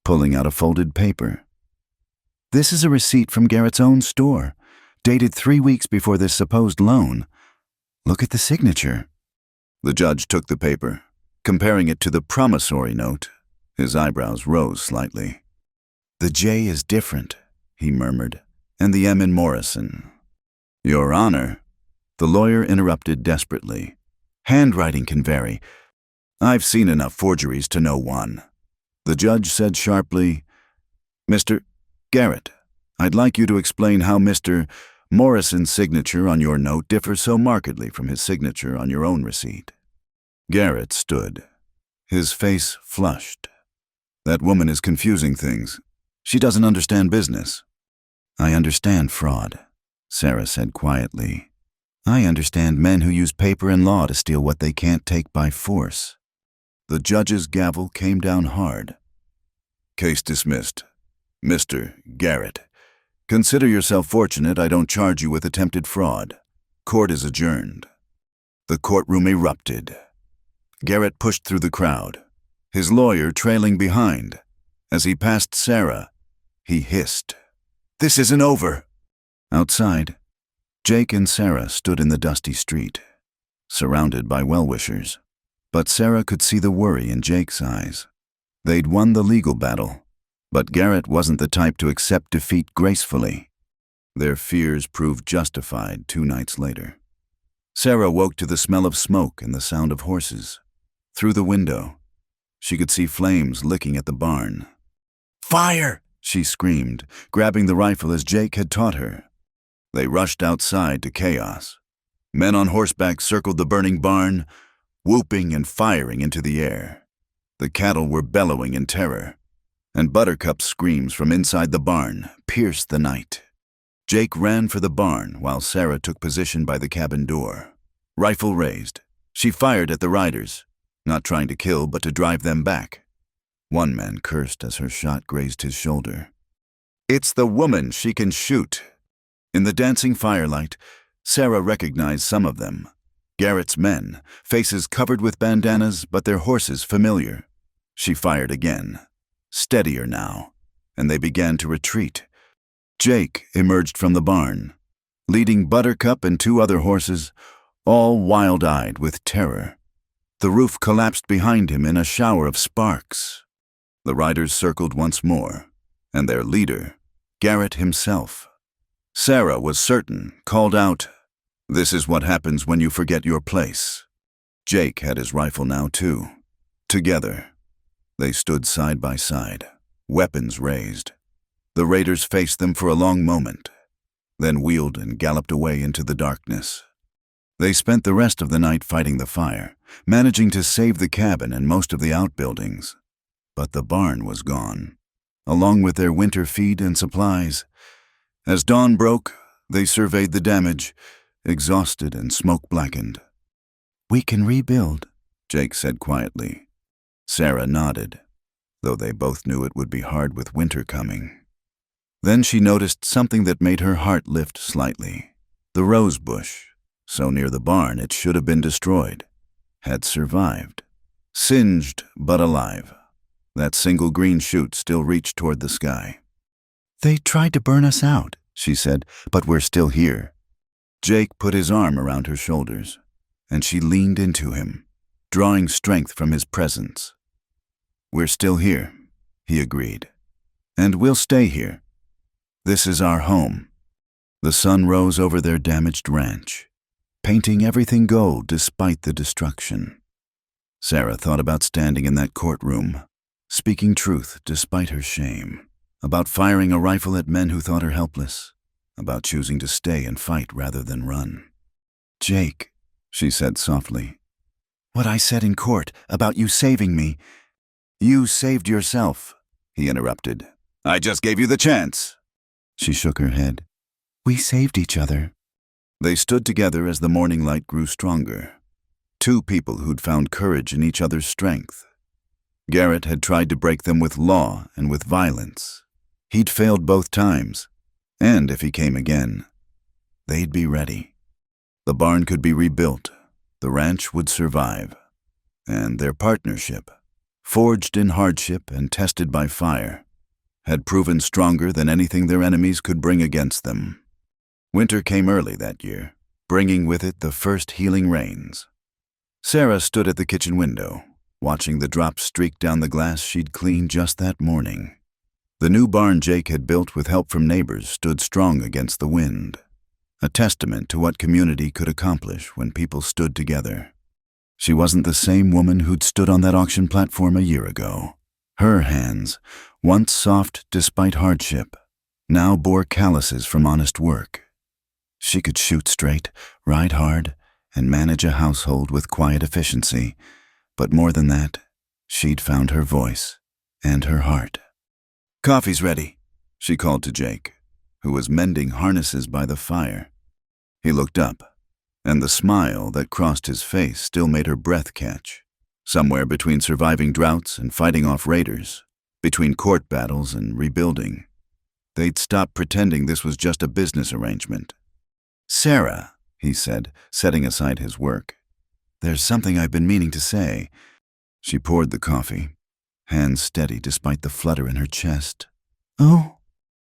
A: pulling out a folded paper. This is a receipt from Garrett's own store, dated 3 weeks before this supposed loan. Look at the signature. The judge took the paper, comparing it to the promissory note. His eyebrows rose slightly. The J is different, he murmured, and the M in Morrison. Your Honor, the lawyer interrupted desperately. Handwriting can vary. I've seen enough forgeries to know one. The judge said sharply, Mr. Garrett, I'd like you to explain how Mr. Morrison's signature on your note differs so markedly from his signature on your own receipt. Garrett stood, his face flushed. That woman is confusing things. She doesn't understand business. I understand fraud, Sarah said quietly. I understand men who use paper and law to steal what they can't take by force. The judge's gavel came down hard. Case dismissed. Mr. Garrett, consider yourself fortunate I don't charge you with attempted fraud. Court is adjourned. The courtroom erupted. Garrett pushed through the crowd, his lawyer trailing behind. As he passed Sarah, he hissed, This isn't over. Outside, Jake and Sarah stood in the dusty street, surrounded by well-wishers. But Sarah could see the worry in Jake's eyes. They'd won the legal battle, but Garrett wasn't the type to accept defeat gracefully. Their fears proved justified 2 nights later. Sarah woke to the smell of smoke and the sound of horses. Through the window, she could see flames licking at the barn. Fire! She screamed, grabbing the rifle as Jake had taught her. They rushed outside to chaos. Men on horseback circled the burning barn, whooping and firing into the air. The cattle were bellowing in terror, and Buttercup's screams from inside the barn pierced the night. Jake ran for the barn while Sarah took position by the cabin door. Rifle raised, she fired at the riders, not trying to kill but to drive them back. One man cursed as her shot grazed his shoulder. It's the woman she can shoot. In the dancing firelight, Sarah recognized some of them. Garrett's men, faces covered with bandanas but their horses familiar. She fired again, steadier now, and they began to retreat. Jake emerged from the barn, leading Buttercup and 2 other horses, all wild-eyed with terror. The roof collapsed behind him in a shower of sparks. The riders circled once more, and their leader, Garrett himself. Sarah was certain, called out, This is what happens when you forget your place. Jake had his rifle now too. Together, they stood side by side, weapons raised. The raiders faced them for a long moment, then wheeled and galloped away into the darkness. They spent the rest of the night fighting the fire, managing to save the cabin and most of the outbuildings. But the barn was gone, along with their winter feed and supplies. As dawn broke, they surveyed the damage, exhausted and smoke-blackened. We can rebuild, Jake said quietly. Sarah nodded, though they both knew it would be hard with winter coming. Then she noticed something that made her heart lift slightly. The rose bush, so near the barn it should have been destroyed, had survived. Singed but alive. That single green shoot still reached toward the sky. They tried to burn us out, she said, but we're still here. Jake put his arm around her shoulders, and she leaned into him, drawing strength from his presence. We're still here, he agreed, and we'll stay here. This is our home. The sun rose over their damaged ranch, painting everything gold despite the destruction. Sarah thought about standing in that courtroom, speaking truth despite her shame, about firing a rifle at men who thought her helpless, about choosing to stay and fight rather than run. Jake, she said softly, what I said in court about you saving me, you saved yourself, he interrupted. I just gave you the chance. She shook her head. We saved each other. They stood together as the morning light grew stronger. Two people who'd found courage in each other's strength. Garrett had tried to break them with law and with violence. He'd failed both times, and if he came again, they'd be ready. The barn could be rebuilt, the ranch would survive, and their partnership, forged in hardship and tested by fire, had proven stronger than anything their enemies could bring against them. Winter came early that year, bringing with it the first healing rains. Sarah stood at the kitchen window, watching the drops streak down the glass she'd cleaned just that morning. The new barn Jake had built with help from neighbors stood strong against the wind, a testament to what community could accomplish when people stood together. She wasn't the same woman who'd stood on that auction platform a year ago. Her hands, once soft despite hardship, now bore calluses from honest work. She could shoot straight, ride hard, and manage a household with quiet efficiency. But more than that, she'd found her voice and her heart. Coffee's ready, she called to Jake, who was mending harnesses by the fire. He looked up, and the smile that crossed his face still made her breath catch. Somewhere between surviving droughts and fighting off raiders, between court battles and rebuilding, they'd stopped pretending this was just a business arrangement. Sarah, he said, setting aside his work. There's something I've been meaning to say. She poured the coffee, hands steady despite the flutter in her chest. Oh?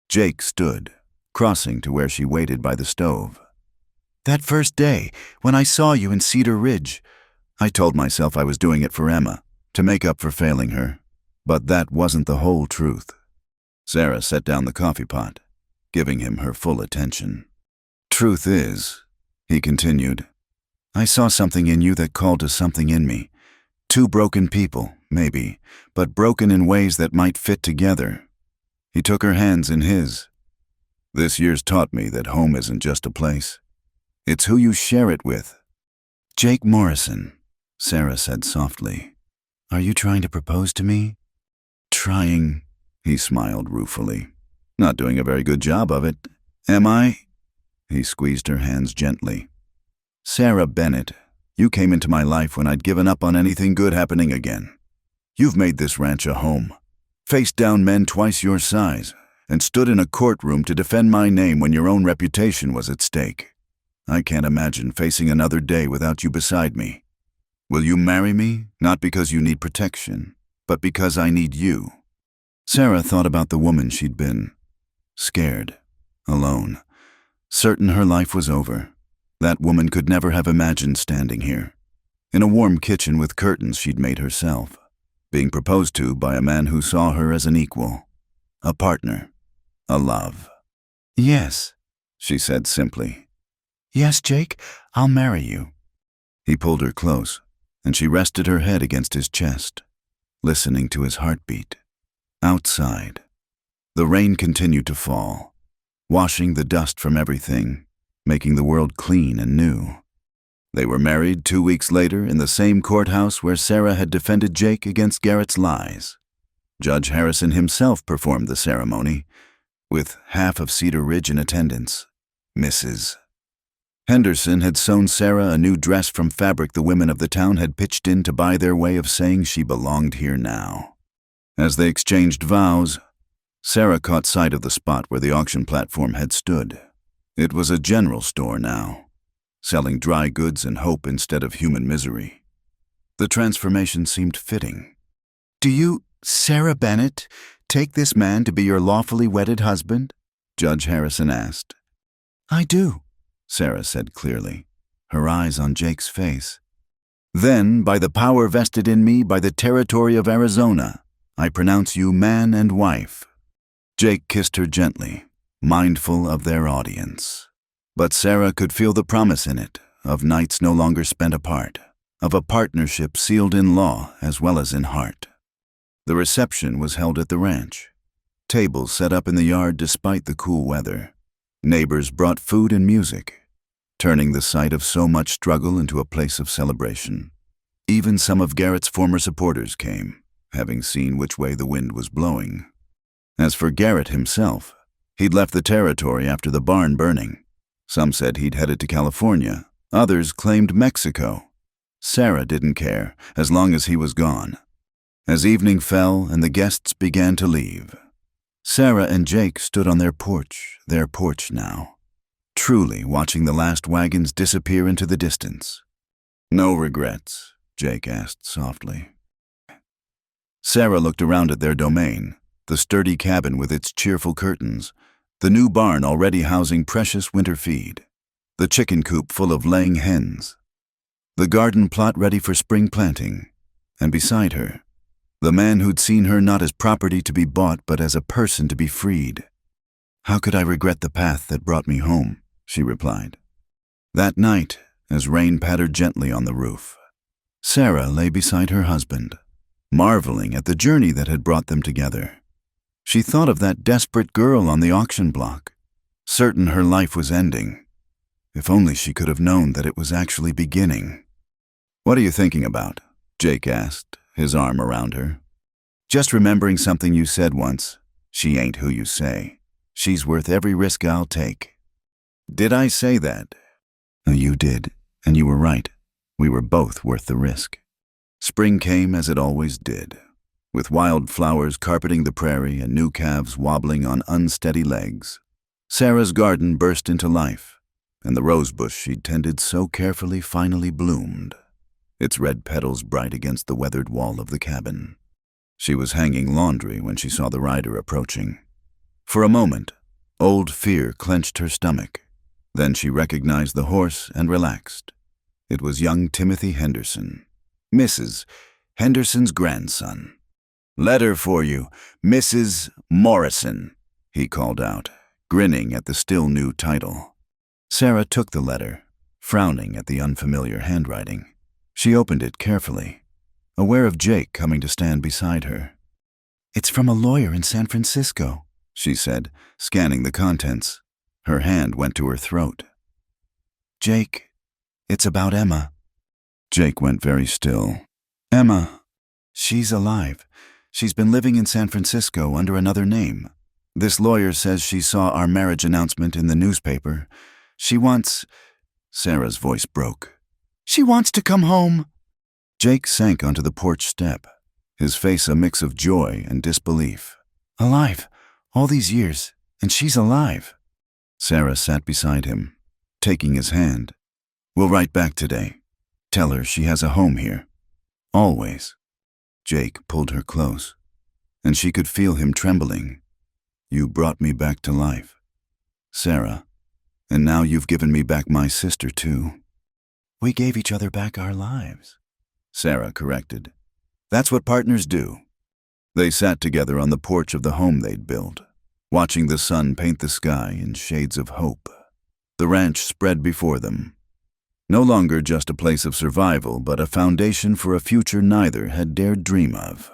A: Jake stood, crossing to where she waited by the stove. That first day, when I saw you in Cedar Ridge, I told myself I was doing it for Emma, to make up for failing her. But that wasn't the whole truth. Sarah set down the coffee pot, giving him her full attention. Truth is, he continued, I saw something in you that called to something in me. Two broken people, maybe, but broken in ways that might fit together. He took her hands in his. This year's taught me that home isn't just a place. It's who you share it with. Jake Morrison, Sarah said softly. Are you trying to propose to me? Trying, he smiled ruefully. Not doing a very good job of it. Am I? He squeezed her hands gently. Sarah Bennett, you came into my life when I'd given up on anything good happening again. You've made this ranch a home, faced down men twice your size, and stood in a courtroom to defend my name when your own reputation was at stake. I can't imagine facing another day without you beside me. Will you marry me, not because you need protection, but because I need you? Sarah thought about the woman she'd been. Scared, alone, certain her life was over. That woman could never have imagined standing here, in a warm kitchen with curtains she'd made herself, being proposed to by a man who saw her as an equal, a partner, a love. Yes, she said simply. Yes, Jake, I'll marry you. He pulled her close, and she rested her head against his chest, listening to his heartbeat. Outside, the rain continued to fall, washing the dust from everything, making the world clean and new. They were married 2 weeks later in the same courthouse where Sarah had defended Jake against Garrett's lies. Judge Harrison himself performed the ceremony, with half of Cedar Ridge in attendance. Mrs. Henderson had sewn Sarah a new dress from fabric the women of the town had pitched in to buy their way of saying she belonged here now. As they exchanged vows, Sarah caught sight of the spot where the auction platform had stood. It was a general store now, selling dry goods and hope instead of human misery. The transformation seemed fitting. Do you, Sarah Bennett, take this man to be your lawfully wedded husband? Judge Harrison asked. I do, Sarah said clearly, her eyes on Jake's face. Then, by the power vested in me by the territory of Arizona, I pronounce you man and wife. Jake kissed her gently, mindful of their audience. But Sarah could feel the promise in it, of nights no longer spent apart, of a partnership sealed in law as well as in heart. The reception was held at the ranch. Tables set up in the yard despite the cool weather. Neighbors brought food and music, turning the site of so much struggle into a place of celebration. Even some of Garrett's former supporters came, having seen which way the wind was blowing. As for Garrett himself, he'd left the territory after the barn burning. Some said he'd headed to California. Others claimed Mexico. Sarah didn't care, as long as he was gone. As evening fell and the guests began to leave, Sarah and Jake stood on their porch now, truly watching the last wagons disappear into the distance. "No regrets?" Jake asked softly. Sarah looked around at their domain, the sturdy cabin with its cheerful curtains, the new barn already housing precious winter feed, the chicken coop full of laying hens, the garden plot ready for spring planting, and beside her, the man who'd seen her not as property to be bought but as a person to be freed. "How could I regret the path that brought me home?" she replied. That night, as rain pattered gently on the roof, Sarah lay beside her husband, marveling at the journey that had brought them together. She thought of that desperate girl on the auction block, certain her life was ending. If only she could have known that it was actually beginning. "What are you thinking about?" Jake asked, his arm around her. "Just remembering something you said once. She ain't who you say. She's worth every risk I'll take." "Did I say that?" "You did, and you were right. We were both worth the risk." Spring came as it always did, with wild flowers carpeting the prairie and new calves wobbling on unsteady legs. Sarah's garden burst into life, and the rosebush she'd tended so carefully finally bloomed, its red petals bright against the weathered wall of the cabin. She was hanging laundry when she saw the rider approaching. For a moment, old fear clenched her stomach. Then she recognized the horse and relaxed. It was young Timothy Henderson, Mrs. Henderson's grandson. "Letter for you, Mrs. Morrison," he called out, grinning at the still new title. Sarah took the letter, frowning at the unfamiliar handwriting. She opened it carefully, aware of Jake coming to stand beside her. "It's from a lawyer in San Francisco," she said, scanning the contents. Her hand went to her throat. "Jake, it's about Emma." Jake went very still. "Emma, she's alive. She's been living in San Francisco under another name. This lawyer says she saw our marriage announcement in the newspaper. She wants—" Sarah's voice broke. "She wants to come home." Jake sank onto the porch step, his face a mix of joy and disbelief. "Alive, all these years, and she's alive." Sarah sat beside him, taking his hand. "We'll write back today. Tell her she has a home here. Always." Jake pulled her close, and she could feel him trembling. "You brought me back to life, Sarah, and now you've given me back my sister, too." "We gave each other back our lives," Sarah corrected. "That's what partners do." They sat together on the porch of the home they'd built, watching the sun paint the sky in shades of hope. The ranch spread before them, no longer just a place of survival, but a foundation for a future neither had dared dream of.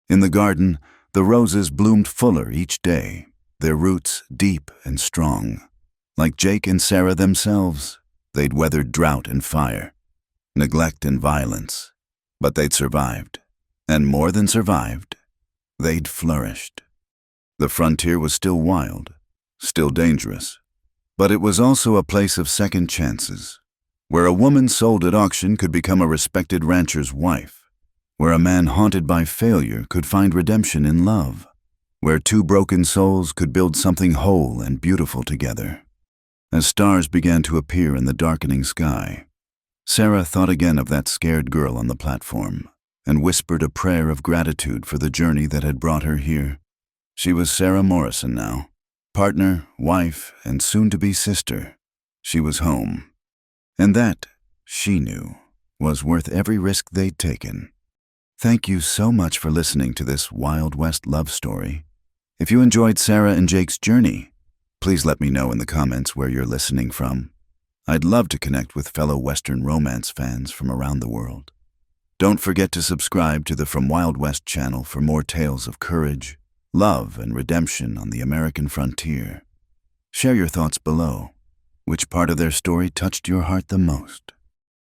A: In the garden, the roses bloomed fuller each day, their roots deep and strong. Like Jake and Sarah themselves, they'd weathered drought and fire, neglect and violence, but they'd survived. And more than survived, they'd flourished. The frontier was still wild, still dangerous, but it was also a place of second chances, where a woman sold at auction could become a respected rancher's wife, where a man haunted by failure could find redemption in love, where two broken souls could build something whole and beautiful together. As stars began to appear in the darkening sky, Sarah thought again of that scared girl on the platform and whispered a prayer of gratitude for the journey that had brought her here. She was Sarah Morrison now, partner, wife, and soon-to-be sister. She was home. And that, she knew, was worth every risk they'd taken. Thank you so much for listening to this Wild West love story. If you enjoyed Sarah and Jake's journey, please let me know in the comments where you're listening from. I'd love to connect with fellow Western romance fans from around the world. Don't forget to subscribe to the From Wild West channel for more tales of courage, love, and redemption on the American frontier. Share your thoughts below. Which part of their story touched your heart the most?